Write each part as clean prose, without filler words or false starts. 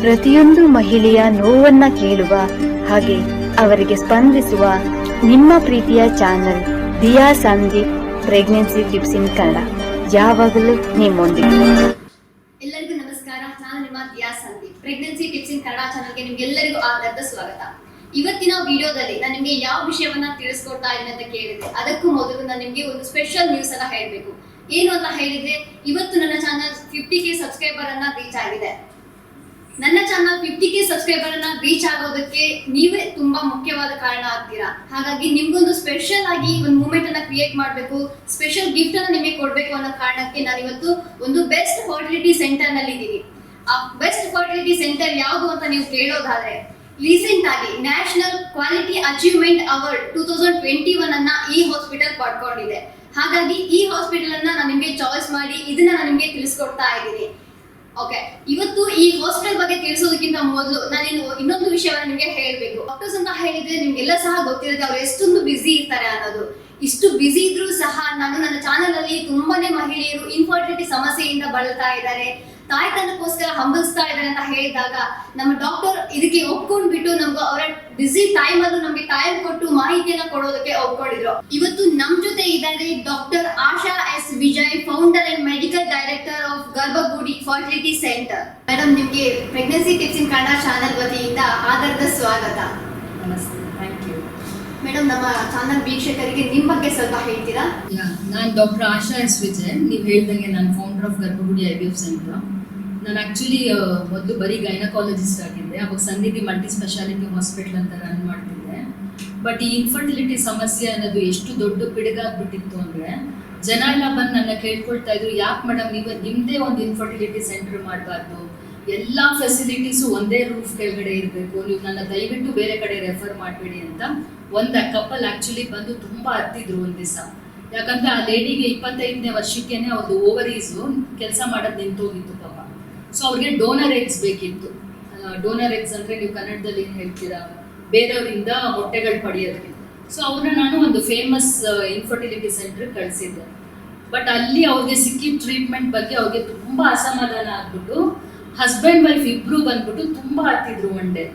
ಪ್ರತಿಯೊಂದು ಮಹಿಳೆಯ ನೋವನ್ನ ಕೇಳುವ ಹಾಗೆ ಅವರಿಗೆ ಸ್ಪಂದಿಸುವ ನಿಮ್ಮ ಪ್ರೀತಿಯ channel Diya Sandeep pregnancy tips in Kannada, ಯಾವಾಗಲೂ ನಿಮ್ಮೊಂದಿಗೆ. ಎಲ್ಲರಿಗೂ ನಮಸ್ಕಾರ. ನಾನು ನಿಮ್ಮ Diya Sandeep. Pregnancy tips in Kannada ಚಾನಲ್ಗೆ ನಿಮ್ಗೆಲ್ಲರಿಗೂ ಆಧಾರದ ಸ್ವಾಗತ. ಇವತ್ತಿನ ವಿಡಿಯೋದಲ್ಲಿ ನಾನು ನಿಮಗೆ ಯಾವ ವಿಷಯವನ್ನ ತಿಳಿಸ್ಕೊಡ್ತಾ ಇದ್ದೀನಿ ಅಂತ ಕೇಳಿದ್ರೆ, ಅದಕ್ಕೂ ಮೊದಲು ನಾನು ನಿಮಗೆ ಒಂದು ಸ್ಪೆಷಲ್ ನ್ಯೂಸ್ ಅನ್ನ ಹೇಳಬೇಕು. ಏನು ಅಂತ ಹೇಳಿದ್ರೆ, ಇವತ್ತು ನನ್ನ ಚಾನಲ್ 50K ಸಬ್ಸ್ಕ್ರೈಬರ್ ಅನ್ನ ರೀಚ್ ಆಗಿದೆ. ನನ್ನ ಚಾನಲ್ 50K ಸಬ್ಸ್ಕ್ರೈಬರ್ ಅನ್ನ ರೀಚ್ ಆಗೋದಕ್ಕೆ ನೀವೇ ತುಂಬಾ ಮುಖ್ಯವಾದ ಕಾರಣ ಆಗ್ತೀರಾ. ಹಾಗಾಗಿ ನಿಮ್ಗೊಂದು ಸ್ಪೆಷಲ್ ಆಗಿ ಒಂದು ಮೂಮೆಂಟ್ ಅನ್ನ ಕ್ರಿಯೇಟ್ ಮಾಡಬೇಕು, ಸ್ಪೆಷಲ್ ಗಿಫ್ಟ್ ಅನ್ನ ನಿಮಗೆ ಕೊಡ್ಬೇಕು ಅನ್ನೋ ಕಾರಣಕ್ಕೆ ನಾನು ಇವತ್ತು ಒಂದು ಬೆಸ್ಟ್ ಫರ್ಟಿಲಿಟಿ ಸೆಂಟರ್ ನಲ್ಲಿ ಇದ್ದೀನಿ. ಆ ಬೆಸ್ಟ್ ಫರ್ಟಿಲಿಟಿ ಸೆಂಟರ್ ಯಾವುದು ಅಂತ ನೀವು ಕೇಳೋದಾದ್ರೆ, ರೀಸೆಂಟ್ ಆಗಿ ನ್ಯಾಷನಲ್ ಕ್ವಾಲಿಟಿ ಅಚೀವ್ಮೆಂಟ್ ಅವಾರ್ಡ್ 2021 ಅನ್ನ ಈ ಹಾಸ್ಪಿಟಲ್ ಪಡ್ಕೊಂಡಿದೆ. ಹಾಗಾಗಿ ಈ ಹಾಸ್ಪಿಟಲ್ ಅನ್ನ ನಾನು ನಿಮಗೆ ಚಾಯ್ಸ್ ಮಾಡಿ ಇದನ್ನ ನಾನು ನಿಮಗೆ ತಿಳಿಸ್ಕೊಡ್ತಾ ಇದ್ದೀನಿ. ಓಕೆ, ಇವತ್ತು ಈ ಹಾಸ್ಪಿಟಲ್ ಬಗ್ಗೆ ತಿಳಿಸೋದಕ್ಕಿಂತ ಮೊದಲು ನಾನು ಇನ್ನೊಂದು ವಿಷಯವನ್ನ ನಿಮಗೆ ಹೇಳಬೇಕು. ಡಾಕ್ಟರ್ಸ್ ಅಂತ ಹೇಳಿದ್ರೆ ನಿಮ್ಗೆಲ್ಲ ಸಹ ಗೊತ್ತಿರುತ್ತೆ ಅವ್ರು ಎಷ್ಟೊಂದು ಬಿಸಿ ಇರ್ತಾರೆ ಅನ್ನೋದು. ಇಷ್ಟು ಬಿಸಿ ಇದ್ರೂ ಸಹ ನಾನು ನನ್ನ ಚಾನೆಲ್ ಅಲ್ಲಿ ತುಂಬಾನೇ ಮಹಿಳೆಯರು ಇನ್ಫರ್ಟಿಲಿಟಿ ಸಮಸ್ಯೆಯಿಂದ ಬಳಲ್ತಾ ಇದ್ದಾರೆ, ತಾಯ್ತನಕ್ಕೋಸ್ಕರ ಹಂಬಲಿಸ್ತಾ ಇದ್ದಾರೆ ಅಂತ ಹೇಳಿದಾಗ ನಮ್ಮ ಡಾಕ್ಟರ್ ಇದಕ್ಕೆ ಒಪ್ಕೊಂಡ್ಬಿಟ್ಟು ನಮ್ಗೆ ಅವರ ಬಿಸಿ ಟೈಮ್ ಅಲ್ಲೂ ನಮ್ಗೆ ಟೈಮ್ ಕೊಟ್ಟು ಮಾಹಿತಿಯನ್ನ ಕೊಡೋದಕ್ಕೆ ಒಪ್ಕೊಂಡಿದ್ರು. ಇವತ್ತು ನಮ್ ಜೊತೆ ಇದ್ದಾರೆ doctor Asha S Vijay, founder and medical director of Garbhagudi fertility centre. Madam, ನಿಮ್ಗೆ pregnancy tips in Kannada channel ವತಿಯಿಂದ ಆಧಾರದ ಸ್ವಾಗತ. ನಮಸ್ತೆ, ಥ್ಯಾಂಕ್ ಯು. ಮೇಡಮ್, ನಮ್ಮ ಚಾನಲ್ ವೀಕ್ಷಕರಿಗೆ ನಿಮ್ಮ ಬಗ್ಗೆ ಸ್ವಲ್ಪ ಹೇಳ್ತೀರಾ? ನಾನು ಡಾಕ್ಟರ್ ಆಶಾ ಎಸ್ ವಿಜಯ್. ನೀವು ಹೇಳ್ದಂಗೆ ನಾನು ಫೌಂಡರ್ ಆಫ್ ಗರ್ಭಗುಡಿ IVF ಸೆಂಟರ್. ನಾನು ಆ್ಯಕ್ಚುಲಿ ಮೊದಲು ಬರೀ ಗೈನಕಾಲಜಿಸ್ಟ್ ಆಗಿದ್ದೆ. ಅವಾಗ ಸನ್ನಿಧಿ ಮಲ್ಟಿ ಸ್ಪೆಷಾಲಿಟಿ ಹಾಸ್ಪಿಟಲ್ ಅಂತ ರನ್ ಮಾಡ್ತಿದ್ದೆ. ಬಟ್ ಈ ಇನ್ಫರ್ಟಿಲಿಟಿ ಸಮಸ್ಯೆ ಅನ್ನೋದು ಎಷ್ಟು ದೊಡ್ಡ ಪಿಡುಗಾಗ್ಬಿಟ್ಟಿತ್ತು ಅಂದರೆ, ಜನ ಎಲ್ಲ ಬಂದು ನನ್ನ ಕೇಳ್ಕೊಳ್ತಾ ಇದ್ರು, ಯಾಕೆ ಮೇಡಮ್ ನೀವು ನಿಮ್ಮದೇ ಒಂದು ಇನ್ಫರ್ಟಿಲಿಟಿ ಸೆಂಟರ್ ಮಾಡಬಾರ್ದು, ಎಲ್ಲ ಫೆಸಿಲಿಟೀಸು ಒಂದೇ ರೂಫ್ ಕೆಳಗಡೆ ಇರಬೇಕು, ನೀವು ನನ್ನ ದಯವಿಟ್ಟು ಬೇರೆ ಕಡೆ ರೆಫರ್ ಮಾಡಬೇಡಿ ಅಂತ ಒಂದು ಕಪಲ್ ಆ್ಯಕ್ಚುಲಿ ಬಂದು ತುಂಬ ಹತ್ತಿದ್ರು ಒಂದು ದಿವಸ. ಯಾಕಂದರೆ ಆ ಲೇಡಿಗೆ 25ನೇ ವರ್ಷಕ್ಕೇನೆ ಅವ್ರದ್ದು ಓವರೀಸು ಕೆಲಸ ಮಾಡೋದು ನಿಂತೋಗಿತ್ತು ಪಾಪ. ಸೊ ಅವ್ರಿಗೆ ಡೋನರ್ ಎಗ್ಸ್ ಬೇಕಿತ್ತು. ಡೋನರ್ ಎಗ್ಸ್ ಅಂದರೆ ನೀವು ಕನ್ನಡದಲ್ಲಿ ಏನು ಹೇಳ್ತೀರಾ, ಬೇರೆಯವರಿಂದ ಮೊಟ್ಟೆಗಳು ಪಡೆಯೋದಕ್ಕೆ. ಸೊ ಅವ್ರನ್ನ ನಾನು ಒಂದು ಫೇಮಸ್ ಇನ್ಫರ್ಟಿಲಿಟಿ ಸೆಂಟ್ರಿಗೆ ಕಳಿಸಿದ್ದೆ. ಬಟ್ ಅಲ್ಲಿ ಅವ್ರಿಗೆ ಸಿಕ್ಕಿದ ಟ್ರೀಟ್ಮೆಂಟ್ ಬಗ್ಗೆ ಅವ್ರಿಗೆ ತುಂಬ ಅಸಮಾಧಾನ ಆಗ್ಬಿಟ್ಟು ಹಸ್ಬೆಂಡ್ ವೈಫ್ ಇಬ್ಬರು ಬಂದ್ಬಿಟ್ಟು ತುಂಬ ಹತ್ತಿದ್ರು ಒನ್ ಡೇ.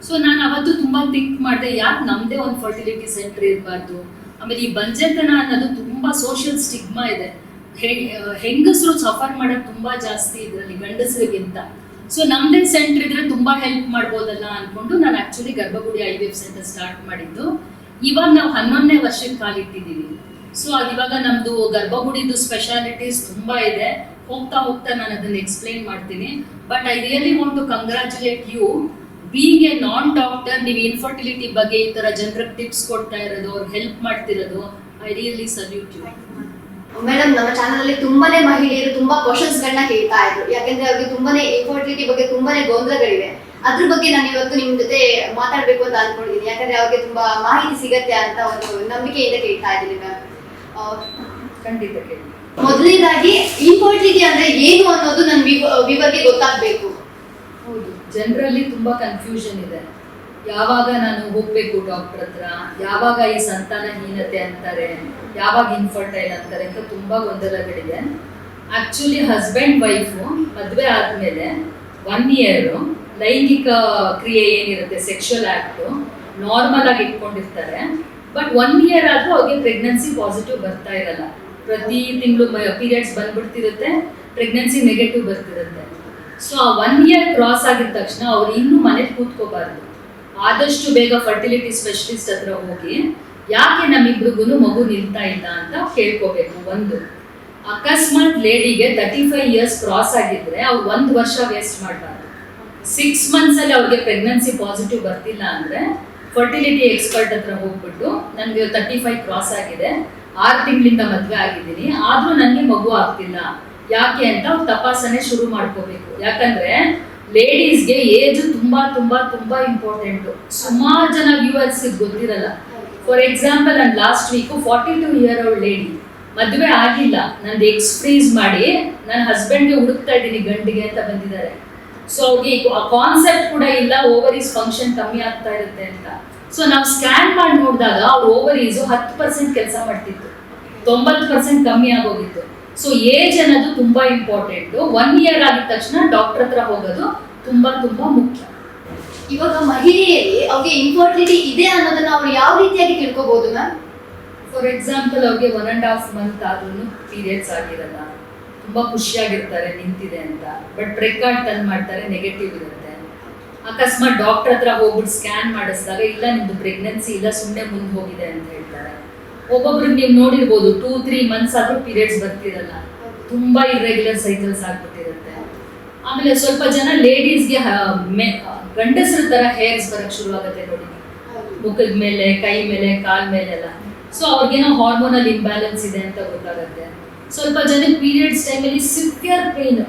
ಸೊ ನಾನು ಅವತ್ತು ತುಂಬ ಥಿಂಕ್ ಮಾಡಿದೆ, ಯಾಕೆ ನಮ್ಮದೇ ಒಂದು ಫರ್ಟಿಲಿಟಿ ಸೆಂಟರ್ ಇರಬಾರ್ದು. ಆಮೇಲೆ ಈ ಬಂಜೆತನ ಅನ್ನೋದು ತುಂಬ ಸೋಷಿಯಲ್ ಸ್ಟಿಗ್ಮಾ ಇದೆ. ಹೆಂಗಸರು ಸಫರ್ ಮಾಡೋದು ತುಂಬ ಜಾಸ್ತಿ ಇದರಲ್ಲಿ ಗಂಡಸರಿಗಿಂತ. ಸೊ ನಮ್ಮದೇ ಸೆಂಟರ್ ಇದ್ರೆ ತುಂಬ ಹೆಲ್ಪ್ ಮಾಡ್ಬೋದಲ್ಲ ಅಂದ್ಕೊಂಡು ನಾನು ಆ್ಯಕ್ಚುಲಿ ಗರ್ಭಗುಡಿ IVF ಸೆಂಟರ್ ಸ್ಟಾರ್ಟ್ ಮಾಡಿದ್ದು. ಇವಾಗ ನಾವು 11ನೇ ವರ್ಷಕ್ಕೆ ಕಾಲಿಟ್ಟಿದ್ದೀವಿ. ಸೊ ಅದು ಇವಾಗ ನಮ್ಮದು ಗರ್ಭಗುಡಿದು ಸ್ಪೆಷಾಲಿಟೀಸ್ ತುಂಬ ಇದೆ. ಹೋಗ್ತಾ ಹೋಗ್ತಾ ನಾನು ಅದನ್ನು ಎಕ್ಸ್ಪ್ಲೈನ್ ಮಾಡ್ತೀನಿ. But I really want to congratulate you being a non doctor. ನೀವು ಇನ್ಫರ್ಟಿಲಿಟಿ ಬಗ್ಗೆ ಈ ಥರ ಜನರಿಗೆ ಟಿಪ್ಸ್ ಕೊಡ್ತಾ ಇರೋದು, ಅವ್ರಿಗೆ ಹೆಲ್ಪ್ ಮಾಡ್ತಿರೋದು, I really salute you. Madam, ನಮ್ಮ ಚಾನಲ್ ಅಲ್ಲಿ ತುಂಬಾನೇ ಮಹಿಳೆಯರು ತುಂಬಾ ಕ್ವಶನ್ಸ್ ಗಳನ್ನ ಕೇಳ್ತಾ ಇದ್ರು. ಯಾಕಂದ್ರೆ ಅವ್ರಿಗೆ ತುಂಬಾನೇ ಇನ್ಫರ್ಟಿಲಿಟಿ ಬಗ್ಗೆ ತುಂಬಾನೇ ಗೊಂದಲಗಳಿವೆ. ಅದ್ರ ಬಗ್ಗೆ ನಾನು ಇವತ್ತು ನಿಮ್ ಜೊತೆ ಮಾತಾಡ್ಬೇಕು ಅಂತ ಅನ್ಕೊಂಡಿದ್ದೀನಿ. ಯಾಕಂದ್ರೆ ಅವ್ರಿಗೆ ತುಂಬಾ ಮಾಹಿತಿ ಸಿಗತ್ತೆ ಅಂತ ಒಂದು ನಂಬಿಕೆಯಿಂದ ಕೇಳ್ತಾ ಇದ್ದೀನಿ ಮ್ಯಾಮ್. ಖಂಡಿತ ಕೇಳಿ. ಮೊದಲನೇದಾಗಿ ಇನ್ಫರ್ಟಿಲಿಟಿ ಅಂದ್ರೆ ಏನು ಅನ್ನೋದು ನನ್ನ ವಿವರಿಗೆ ಗೊತ್ತಾಗಬೇಕು. ಹೌದು, ಜನರಲ್ಲಿ ತುಂಬ ಕನ್ಫ್ಯೂಷನ್ ಇದೆ. ಯಾವಾಗ ನಾನು ಹೋಗಬೇಕು ಡಾಕ್ಟರ್ ಹತ್ರ, ಯಾವಾಗ ಈ ಸಂತಾನಹೀನತೆ ಅಂತಾರೆ, ಯಾವಾಗ ಇನ್ಫರ್ಟೈಲ್ ಅಂತಾರೆ ಅಂತ ತುಂಬ ಗೊಂದಲಗಳಿದೆ. ಆ್ಯಕ್ಚುಲಿ ಹಸ್ಬೆಂಡ್ ವೈಫು ಮದುವೆ ಆದಮೇಲೆ 1 year ಲೈಂಗಿಕ ಕ್ರಿಯೆ ಏನಿರುತ್ತೆ, ಸೆಕ್ಷುವಲ್ ಆ್ಯಕ್ಟು ನಾರ್ಮಲ್ ಆಗಿ ಇಟ್ಕೊಂಡಿರ್ತಾರೆ. ಬಟ್ 1 year ಆದರೂ ಅವ್ರಿಗೆ ಪ್ರೆಗ್ನೆನ್ಸಿ ಪಾಸಿಟಿವ್ ಬರ್ತಾ ಇರಲ್ಲ. ಪ್ರತಿ ತಿಂಗಳು ಪೀರಿಯಡ್ಸ್ ಬಂದ್ಬಿಡ್ತಿರುತ್ತೆ, ಪ್ರೆಗ್ನೆನ್ಸಿ ನೆಗೆಟಿವ್ ಬರ್ತಿರುತ್ತೆ. ಸೊ ಆ 1 year ಕ್ರಾಸ್ ಆಗಿದ ತಕ್ಷಣ ಅವ್ರು ಇನ್ನೂ ಮನೇಲಿ ಕೂತ್ಕೋಬಾರ್ದು. ಆದಷ್ಟು ಬೇಗ ಫರ್ಟಿಲಿಟಿ ಸ್ಪೆಷಲಿಸ್ಟ್ ಹತ್ರ ಹೋಗಿ ಯಾಕೆ ನಮ್ಮಿಬ್ರಿಗೂ ಮಗು ನಿಲ್ತಾ ಇಲ್ಲ ಅಂತ ಕೇಳ್ಕೋಬೇಕು. ಒಂದು, ಅಕಸ್ಮಾತ್ ಲೇಡಿಗೆ 35 years ಕ್ರಾಸ್ ಆಗಿದ್ರೆ ಅವ್ರು 1 ವರ್ಷ ವೇಸ್ಟ್ ಮಾಡಬಾರ್ದು. 6 months ಅವ್ರಿಗೆ ಪ್ರೆಗ್ನೆನ್ಸಿ ಪಾಸಿಟಿವ್ ಬರ್ತಿಲ್ಲ ಅಂದರೆ ಫರ್ಟಿಲಿಟಿ ಎಕ್ಸ್ಪರ್ಟ್ ಹತ್ರ ಹೋಗ್ಬಿಟ್ಟು, ನನಗೆ 35 ಕ್ರಾಸ್ ಆಗಿದೆ, 6 ತಿಂಗಳಿಂದ ಮದುವೆ ಆಗಿದ್ದೀನಿ, ಆದರೂ ನನಗೆ ಮಗು ಆಗ್ತಿಲ್ಲ, ಯಾಕೆ ಅಂತ ಅವ್ರು ತಪಾಸಣೆ ಶುರು ಮಾಡ್ಕೋಬೇಕು. ಯಾಕಂದ್ರೆ ಲೇಡೀಸ್ಗೆ ಏಜ್ ತುಂಬಾ ತುಂಬಾ ತುಂಬಾ ಇಂಪಾರ್ಟೆಂಟು. ಸುಮಾರು ಜನ ವ್ಯೂವರ್ಸ್ ಗೊತ್ತಿರಲ್ಲ. ಫಾರ್ ಎಕ್ಸಾಂಪಲ್, ನಾನು last week 42 year old lady, ಮದುವೆ ಆಗಿಲ್ಲ, ನಂದು ಎಕ್ಸ್ ಫ್ರೀಸ್ ಮಾಡಿ ನನ್ನ ಹಸ್ಬೆಂಡ್ಗೆ ಹುಡುಕ್ತಾ ಇದ್ದೀನಿ ಗಂಡಿಗೆ ಅಂತ ಬಂದಿದ್ದಾರೆ. ಸೊ ಅವ್ರಿಗೆ ಕಾನ್ಸೆಪ್ಟ್ ಕೂಡ ಇಲ್ಲ ಓವರೀಸ್ ಫಂಕ್ಷನ್ ಕಮ್ಮಿ ಆಗ್ತಾ ಇರುತ್ತೆ ಅಂತ. ಸೊ ನಾವು ಸ್ಕ್ಯಾನ್ ಮಾಡಿ ನೋಡಿದಾಗ ಅವ್ರ ಓವರೀಸು 10% ಕೆಲಸ ಮಾಡ್ತಿತ್ತು, 90% ಕಮ್ಮಿ ಆಗೋಗಿತ್ತು. ಸೊ ಏಜ್ ಅನ್ನೋದು ತುಂಬಾ ಇಂಪಾರ್ಟೆಂಟು. 1 year ಆಗಿದ ತಕ್ಷಣ ಡಾಕ್ಟರ್ ಹತ್ರ ಹೋಗೋದು ತುಂಬಾ ತುಂಬಾ ಮುಖ್ಯ. ಇವಾಗ ಮಹಿಳೆಯರಿಗೆ ಅವ್ರಿಗೆ ಇನ್ಫರ್ಟಿಲಿಟಿ ಇದೆ ಅನ್ನೋದನ್ನ ಅವ್ರು ಯಾವ ರೀತಿಯಾಗಿ ತಿಳ್ಕೊಬಹುದು ಮ್ಯಾಮ್? ಫಾರ್ ಎಕ್ಸಾಂಪಲ್ ಅವ್ರಿಗೆ 1.5 month ಆದ್ರೂ ಪೀರಿಯಡ್ಸ್ ಆಗಿರಲ್ಲ, ತುಂಬಾ ಖುಷಿಯಾಗಿರ್ತಾರೆ ನಿಂತಿದೆ ಅಂತ, ಬಟ್ ರೆಕಾರ್ಡ್ ತಂದು ಮಾಡ್ತಾರೆ ನೆಗೆಟಿವ್ ಇರುತ್ತೆ. ಅಕಸ್ಮಾತ್ ಡಾಕ್ಟರ್ ಹತ್ರ ಹೋಗ್ಬಿಟ್ಟು ಸ್ಕ್ಯಾನ್ ಮಾಡಿಸಿದಾಗ ಇಲ್ಲ ನಿಮ್ದು ಪ್ರೆಗ್ನೆನ್ಸಿ ಇಲ್ಲ ಸುಮ್ಮನೆ ಮುಂದೆ ಹೋಗಿದೆ ಅಂತ ಹೇಳ್ತಾರೆ. ಒಬ್ಬೊಬ್ರಿಗೆ ನೀವು ನೋಡಿರ್ಬೋದು 2-3 months ಆದ್ರೂ ಪೀರಿಯಡ್ಸ್ ಬರ್ತಿರಲ್ಲ, ತುಂಬಾ ಇರ್ರೆಗ್ಯುಲರ್ ಸೈಕಲ್ಸ್ ಆಗ್ಬಿಟ್ಟಿರುತ್ತೆ. ಆಮೇಲೆ ಸ್ವಲ್ಪ ಜನ ಲೇಡೀಸ್ಗೆ ಗಂಡಸರ ತರ ಹೇರ್ಸ್ ಬರಕ್ ಶುರು ಆಗುತ್ತೆ ನೋಡಿ, ಮುಖದ ಮೇಲೆ, ಕೈ ಮೇಲೆ, ಕಾಲ್ ಮೇಲೆಲ್ಲ. ಸೊ ಅವ್ರಿಗೇನೋ ಹಾರ್ಮೋನಲ್ ಇಂಬ್ಯಾಲೆನ್ಸ್ ಇದೆ ಅಂತ ಗೊತ್ತಾಗುತ್ತೆ. ಸ್ವಲ್ಪ ಜನ ಪೀರಿಯಡ್ಸ್ ಟೈಮಲ್ಲಿ ಸಿವಿಯರ್ ಪೇನ್,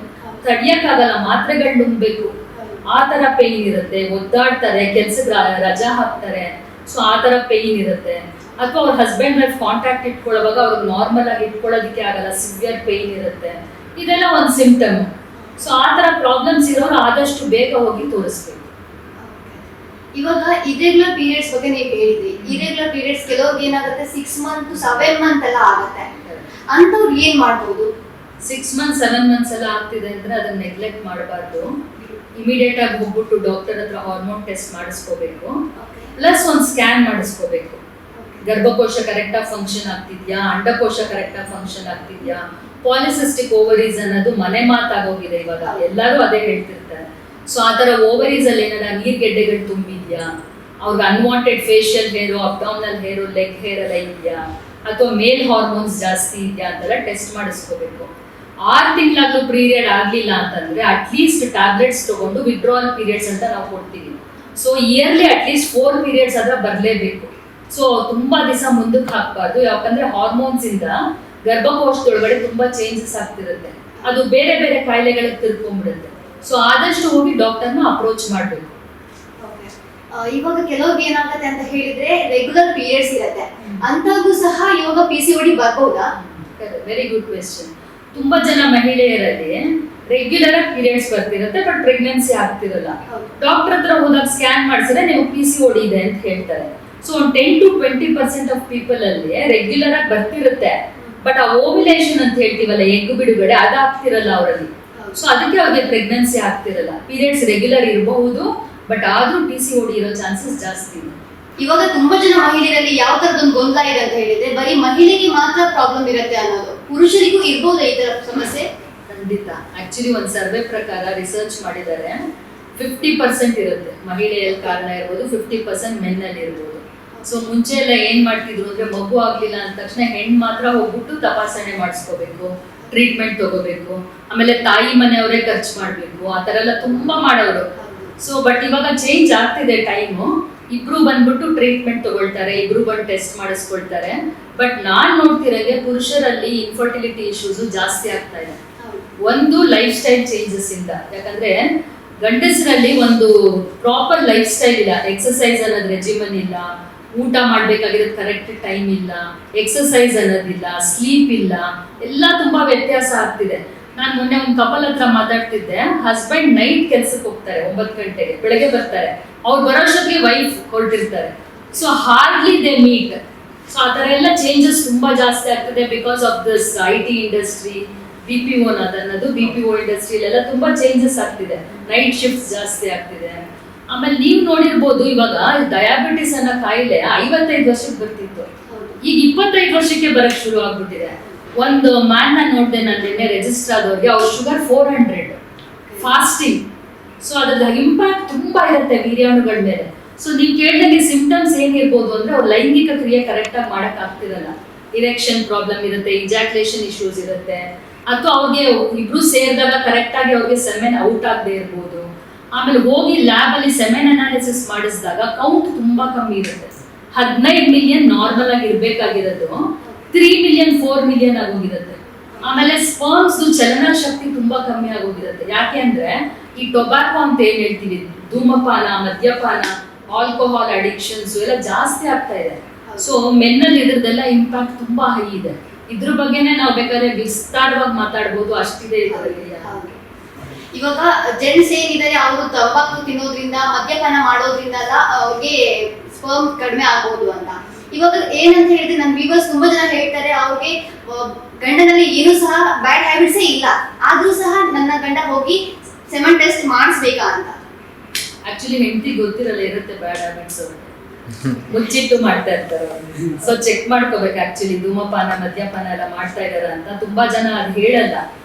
ತಡಿಯಕ್ಕಾಗಲ್ಲ, ಮಾತ್ರೆಗಳು ನುಂಗ್ಬೇಕು, ಆ ತರ ಪೇನ್ ಇರುತ್ತೆ. ಒದ್ದಾಡ್ತಾರೆ, ಕೆಲ್ಸಕ್ಕೆ ರಜಾ ಹಾಕ್ತಾರೆ, ಸೊ ಆ ತರ ಪೇನ್ ಇರುತ್ತೆ. ಅಥವಾ ಅವ್ರ ಹಸ್ಬೆಂಡ್ ವೈಫ್ ಕಾಂಟ್ಯಾಕ್ಟ್ ಇಟ್ಕೊಳ್ಳುವಾಗ ಅವ್ರಿಗೆ ನಾರ್ಮಲ್ ಆಗಿ ಇಟ್ಕೊಳ್ಳೋದಕ್ಕೆ ಆಗಲ್ಲ, ಸಿವಿಯರ್ ಪೇನ್ ಇರುತ್ತೆ. ಇದೆಲ್ಲ ಒಂದು ಸಿಂಪ್ಟಮ್. ಸೊ ಆ ತರ ಪ್ರಾಬ್ಲಮ್ಸ್ ಇರೋರು ಆದಷ್ಟು ಬೇಗ ಹೋಗಿ ತೋರಿಸ್ಬೇಕು. ಇವಾಗ ಇರೆಗ್ಯುಲರ್ ಪೀರಿಯಡ್ಸ್ ಬಗ್ಗೆ ನೀವು ಹೇಳಿದ್ರಿ. ಇರೆಗ್ಯುಲರ್ ಪೀರಿಯಡ್ಸ್ ಕೆಲವ್ರಿಗೆ ಏನಾಗುತ್ತೆ 6 months to 7 months ಎಲ್ಲ ಆಗುತ್ತೆ. ಅಂತವ್ರು ಏನ್ ಮಾಡ್ಬೋದು? 6 months 7 months ಎಲ್ಲ ಆಗ್ತಿದೆ ಅಂದ್ರೆ ಅದನ್ನ ನೆಗ್ಲೆಕ್ಟ್ ಮಾಡಬಾರ್ದು. ಇಮಿಡಿಯೇಟ್ ಆಗಿ ಹೋಗ್ಬಿಟ್ಟು ಡಾಕ್ಟರ್ ಹತ್ರ ಹಾರ್ಮೋನ್ ಟೆಸ್ಟ್ ಮಾಡಿಸ್ಕೋಬೇಕು, ಪ್ಲಸ್ ಒಂದು ಸ್ಕ್ಯಾನ್ ಮಾಡಿಸ್ಕೋಬೇಕು. ಗರ್ಭಕೋಶ ಕರೆಕ್ಟ್ ಆಗಿ ಫಂಕ್ಷನ್ ಆಗ್ತಿದ್ಯಾ, ಅಂಡಕೋಶ ಕರೆಕ್ಟ್ ಆಗಿ ಫಂಕ್ಷನ್ ಆಗ್ತಿದ್ಯಾ. ಪಾಲಿಸಿಸ್ಟಿಕ್ ಓವರೀಸ್ ಅನ್ನೋದು ಮನೆ ಮಾತಾಗೋಗಿದೆ ಇವಾಗ, ಎಲ್ಲರೂ ಅದೇ ಹೇಳ್ತಿರ್ತಾರೆ. ಸೊ ಆ ತರ ಓವರೀಸ್ ಅಲ್ಲಿ ಏನಾರ ನೀರ್ಗೆಡ್ಡೆಗಳು ತುಂಬಿದ್ಯಾ, ಅವ್ರಿಗೆ ಅನ್ವಾಂಟೆಡ್ ಫೇಶಿಯಲ್ ಹೇರು, ಅಬ್ಡಾಮಿನಲ್ ಹೇರು, ಲೆಗ್ ಹೇರ್ ಎಲ್ಲ ಇದೆಯಾ, ಅಥವಾ ಮೇಲ್ ಹಾರ್ಮೋನ್ಸ್ ಜಾಸ್ತಿ ಇದೆಯಾ ಅಂತೆಲ್ಲ ಟೆಸ್ಟ್ ಮಾಡಿಸ್ಕೋಬೇಕು. 6 ತಿಂಗಳಾಗ್ಲೂ ಪೀರಿಯಡ್ ಆಗ್ಲಿಲ್ಲ ಅಂತಂದ್ರೆ ಅಟ್ಲೀಸ್ಟ್ ಟ್ಯಾಬ್ಲೆಟ್ಸ್ ತಗೊಂಡು ವಿಡ್ರಾವಲ್ ಪೀರಿಯಡ್ಸ್ ಅಂತ ನಾವು ಕೊಡ್ತೀವಿ. ಸೊ ಇಯರ್ಲಿ ಅಟ್ಲೀಸ್ಟ್ 4 periods ಆದ್ರೆ ಬರಲೇಬೇಕು. ಸೊ ತುಂಬಾ ದಿವಸ ಮುಂದಕ್ಕೆ ಹಾಕ್ಬಾರ್ದು, ಯಾಕಂದ್ರೆ ಹಾರ್ಮೋನ್ಸ್ ಇಂದ ಗರ್ಭಕೋಶದೊಳಗಡೆ ತುಂಬಾ ಚೇಂಜಸ್ ಆಗ್ತಿರುತ್ತೆ, ಅದು ಬೇರೆ ಬೇರೆ ಕಾಯಿಲೆಗಳಿಗೆ ತಿರ್ಕೊಂಡ್ಬಿಡುತ್ತೆ. ಸೊ ಆದಷ್ಟು ಹೋಗಿ ಡಾಕ್ಟರ್ನ ಅಪ್ರೋಚ್ ಮಾಡಬೇಕು. ಇವಾಗ ಕೆಲವ್ರಿಗೆ ಏನಾಗುತ್ತೆ ಅಂತ ಹೇಳಿದ್ರೆ ರೆಗ್ಯುಲರ್ ಪೀರಿಯಡ್ಸ್ ಇರುತ್ತೆ, ಅಂತಾಗೂ ಸಹ ಇವಾಗ PCOD ಬರ್ಬಹುದಾ? Very good question. ತುಂಬಾ ಜನ ಮಹಿಳೆಯರಲ್ಲಿ ರೆಗ್ಯುಲರ್ ಆಗಿ ಪೀರಿಯಡ್ಸ್ ಬರ್ತಿರುತ್ತೆ, ಬಟ್ ಪ್ರೆಗ್ನೆನ್ಸಿ ಆಗ್ತಿರಲ್ಲ. ಡಾಕ್ಟರ್ ಹತ್ರ ಹೋದಾಗ ಸ್ಕ್ಯಾನ್ ಮಾಡಿಸಿದ್ರೆ ನೀವು PCOD ಇದೆ ಅಂತ ಹೇಳ್ತಾರೆ. ಸೊ 10 to 20% ಆಫ್ ಪೀಪಲ್ ಅಲ್ಲಿ ರೆಗ್ಯುಲರ್ ಆಗಿ ಬರ್ತಿರುತ್ತೆ, ಬಟ್ ಆ ಓವ್ಯುಲೇಷನ್ ಅಂತ ಹೇಳ್ತೀವಲ್ಲ, ಎಗ್ ಬಿಡುಗಡೆ, ಅದಾಗ್ತಿರಲ್ಲ ಅವರಲ್ಲಿ. ಸೊ ಅದಕ್ಕೆ ಅವ್ರಿಗೆ ಪ್ರೆಗ್ನೆನ್ಸಿ ಆಗ್ತಿರಲ್ಲ. ಪೀರಿಯಡ್ಸ್ ರೆಗ್ಯುಲರ್ ಇರಬಹುದು, ಬಟ್ ಆದ್ರೂ PCOD ಇರೋ ಚಾನ್ಸಸ್ ಜಾಸ್ತಿ ಇದೆ. ಇವಾಗ ತುಂಬಾ ಜನ ಮಹಿಳೆಯರಲ್ಲಿ ಯಾವ ತರದೊಂದು ಗೊಂದಲ ಇದೆ ಅಂತ ಹೇಳಿದ್ರೆ ಬರೀ ಮಹಿಳೆಗೆ ಮಾತ್ರ ಪ್ರಾಬ್ಲಮ್ ಇರುತ್ತೆ ಅನ್ನೋದು, ಪುರುಷರಿಗೂ ಇರ್ಬೋದಾ ಈ ತರ ಸಮಸ್ಯೆ? ಖಂಡಿತ. ಆಕ್ಚುಲಿ ಒಂದು ಸರ್ವೆ ಪ್ರಕಾರ ರಿಸರ್ಚ್ ಮಾಡಿದ್ದಾರೆ, 50% ಇರುತ್ತೆ ಮಹಿಳೆಯಲ್ಲಿ ಕಾರಣ ಇರ್ಬೋದು, 50% ಮೆನ್ನಲ್ಲಿ ಇರ್ಬೋದು. ಸೊ ಮುಂಚೆ ಎಲ್ಲ ಏನ್ ಮಾಡ್ತಿದ್ರು ಅಂದ್ರೆ ಮಗು ಆಗ್ಲಿಲ್ಲ ಅಂದ ತಕ್ಷಣ ಹೆಣ್ಣು ಮಾತ್ರ ಹೋಗ್ಬಿಟ್ಟು ತಪಾಸಣೆ ಮಾಡಿಸ್ಕೋಬೇಕು, ಟ್ರೀಟ್ಮೆಂಟ್ ತಗೋಬೇಕು, ಆಮೇಲೆ ತಾಯಿ ಮನೆಯವರೇ ಖರ್ಚು ಮಾಡ್ಬೇಕು, ಆ ತರ ಎಲ್ಲ ತುಂಬಾ ಮಾಡೋರು. ಸೊ ಬಟ್ ಇವಾಗ ಚೇಂಜ್ ಆಗ್ತಿದೆ ಟೈಮು, ಇಬ್ರು ಬಂದ್ಬಿಟ್ಟು ಟ್ರೀಟ್ಮೆಂಟ್ ತಗೊಳ್ತಾರೆ, ಇಬ್ರು ಬಂದು ಟೆಸ್ಟ್ ಮಾಡಿಸ್ಕೊಳ್ತಾರೆ. ಬಟ್ ನಾನ್ ನೋಡ್ತಿರಂಗೆ ಪುರುಷರಲ್ಲಿ ಇನ್ಫರ್ಟಿಲಿಟಿ ಇಶ್ಯೂಸ್ ಜಾಸ್ತಿ ಆಗ್ತಾ ಇದೆ. ಒಂದು ಲೈಫ್ ಸ್ಟೈಲ್ ಚೇಂಜಸ್ ಇಂದ, ಯಾಕಂದ್ರೆ ಗಂಡಸರಲ್ಲಿ ಒಂದು ಪ್ರಾಪರ್ ಲೈಫ್ ಸ್ಟೈಲ್ ಇಲ್ಲ, ಎಕ್ಸಸೈಸ್ ಅನ್ನೋದು ರೆಜಿಮನ್ ಇಲ್ಲ, ಊಟ ಮಾಡ್ಬೇಕಾಗಿರೋದು ಕರೆಕ್ಟ್ ಟೈಮ್ ಇಲ್ಲ, ಎಕ್ಸಸೈಸ್ ಅನ್ನೋದಿಲ್ಲ, ಸ್ಲೀಪ್ ಇಲ್ಲ, ಎಲ್ಲ ತುಂಬಾ ವ್ಯತ್ಯಾಸ ಆಗ್ತಿದೆ. ನಾನು ಮೊನ್ನೆ ಒಂದು ಕಪಲ್ ಹತ್ರ ಮಾತಾಡ್ತಿದ್ದೆ, ಹಸ್ಬೆಂಡ್ ನೈಟ್ ಕೆಲ್ಸಕ್ಕೆ ಹೋಗ್ತಾರೆ, 9 ಗಂಟೆಗೆ ಬೆಳಗ್ಗೆ ಬರ್ತಾರೆ, ಅವ್ರು ಬರೋಷ್ಟೊತ್ತಿಗೆ ವೈಫ್ ಹೊರಟಿರ್ತಾರೆ. So hardly they meet. So ಆ ಥರ ಎಲ್ಲ ಚೇಂಜಸ್ ತುಂಬಾ ಜಾಸ್ತಿ ಆಗ್ತಿದೆ because of this IT industry, BPO ಅನ್ನೋದು, BPO ಇಂಡಸ್ಟ್ರಿಯಲ್ಲೆಲ್ಲ ತುಂಬಾ ಚೇಂಜಸ್ ಆಗ್ತಿದೆ, ನೈಟ್ ಶಿಫ್ಟ್ ಜಾಸ್ತಿ ಆಗ್ತಿದೆ. ಆಮೇಲೆ ನೀವು ನೋಡಿರ್ಬೋದು, ಇವಾಗ ಡಯಾಬಿಟಿಸ್ ಅನ್ನೋ ಕಾಯಿಲೆ 55 ವರ್ಷಕ್ಕೆ ಬರ್ತಿತ್ತು, ಈಗ 25 ವರ್ಷಕ್ಕೆ ಬರಕ್ ಶುರು ಆಗ್ಬಿಟ್ಟಿದೆ. ಒಂದು ಮ್ಯಾನ್ ನೋಡಿದೆ ನಾನು ನಿನ್ನೆ, ರಿಜಿಸ್ಟರ್ ಆದವ್ರಿಗೆ ಅವ್ರ ಶುಗರ್ 400, ಫಾಸ್ಟಿಂಗ್. ಸೊ ಅದ್ರ ಇಂಪ್ಯಾಕ್ಟ್ ತುಂಬಾ ಇರುತ್ತೆ ವೀರ್ಯಾಣುಗಳ ಮೇಲೆ. ಸೊ ನೀವು ಕೇಳಿದಂಗೆ ಸಿಂಪ್ಟಮ್ಸ್ ಏನಿರ್ಬೋದು ಅಂದ್ರೆ ಅವ್ರ ಲೈಂಗಿಕ ಕ್ರಿಯೆ ಕರೆಕ್ಟ್ ಆಗಿ ಮಾಡಕ್ ಆಗ್ತಿರಲ್ಲ, ಇರೆಕ್ಷನ್ ಪ್ರಾಬ್ಲಮ್ ಇರುತ್ತೆ, ಇಜಾಕ್ಯುಲೇಷನ್ ಇಶ್ಯೂಸ್ ಇರುತ್ತೆ, ಅಥವಾ ಅವ್ರಿಗೆ ಇಬ್ರು ಸೇರಿದಾಗ ಕರೆಕ್ಟ್ ಆಗಿ ಅವ್ರಿಗೆ ಸೆಮೆನ್ ಔಟ್ ಆಗದೆ ಇರ್ಬೋದು. ಆಮೇಲೆ ಹೋಗಿ ಲ್ಯಾಬ್ ಅಲ್ಲಿ ಸೆಮೆನ್ ಅನಾಲಿಸಿಸ್ ಮಾಡಿಸಿದಾಗ ಕೌಂಟ್ ತುಂಬಾ ಕಮ್ಮಿ ಇರುತ್ತೆ. 15 million ನಾರ್ಮಲ್ ಆಗಿ ಇರ್ಬೇಕಾಗಿರೋದು 3 million 4 million ಆಗೋಗಿರುತ್ತೆ. ಆಮೇಲೆ ಸ್ಪರ್ಮ್ಸ್ ಚಲನ ಶಕ್ತಿ ತುಂಬಾ ಕಮ್ಮಿ ಆಗೋಗಿರುತ್ತೆ. ಯಾಕೆ ಅಂದ್ರೆ ಈ ಟೊಬ್ಯಾಕೋ ಅಂತ ಏನ್ ಹೇಳ್ತೀವಿ, ಧೂಮಪಾನ, ಮದ್ಯಪಾನ, ಆಲ್ಕೋಹಾಲ್ ಅಡಿಕ್ಷನ್ಸ್ ಎಲ್ಲ ಜಾಸ್ತಿ ಆಗ್ತಾ ಇದೆ. ಸೊ ಮೆನ್ನಲ್ಲಿ ಇದ್ರದ್ದೆಲ್ಲ ಇಂಪ್ಯಾಕ್ಟ್ ತುಂಬಾ ಹೈ ಇದೆ. ಇದ್ರ ಬಗ್ಗೆನೇ ನಾವು ಬೇಕಾದ್ರೆ ವಿಸ್ತಾರವಾಗಿ ಮಾತಾಡ್ಬೋದು, ಅಷ್ಟಿದೆ ಇದರಲ್ಲಿ. ಇವಾಗ ಜೆಂಟ್ಸ್ ಏನಿದ್ದಾರೆ ಅವರು ತಂಬಾಕು ತಿನ್ನೋದ್ರಿಂದ, ಮದ್ಯಪಾನ ಮಾಡೋದ್ರಿಂದ ಅವ್ರಿಗೆ ಸ್ಪರ್ಮ್ ಕಡಿಮೆ ಆಗ್ಬೋದು ಅಂತ. ಇವಾಗ ಏನಂತ ಹೇಳಿದ್ರೆ ನನ್ನ ವ್ಯೂವರ್ಸ್ ತುಂಬಾ ಜನ ಹೇಳ್ತಾರೆ, ಅವ್ರಿಗೆ ಗಂಡನಲ್ಲಿ ಏನು ಸಹ ಬ್ಯಾಡ್ ಹ್ಯಾಬಿಟ್ಸೇ ಇಲ್ಲ, ಆದ್ರೂ ಸಹ ನನ್ನ ಗಂಡ ಹೋಗಿ ಸೆಮನ್ ಟೆಸ್ಟ್ ಮಾಡಿಸ್ಬೇಕಾ ಅಂತ? ಆಕ್ಚುಲಿ ಹೆಂಡತಿ ಗೊತ್ತಿರಲ್ಲ ಇರುತ್ತೆ ಬ್ಯಾಡ್ ಹ್ಯಾಬಿಟ್ಸ್ ಮುಚ್ಚಿಟ್ಟು ಮಾಡ್ತಾ ಇರ್ತಾರೆ. ಸೊ ಚೆಕ್ ಮಾಡ್ಕೋಬೇಕು ಆಕ್ಚುಲಿ ಧೂಮಪಾನ ಮದ್ಯಪಾನ ಎಲ್ಲ ಮಾಡ್ತಾ ಇದಾರ ಅಂತ. ತುಂಬಾ ಜನ ಅದು ಹೇಳಲ್ಲ,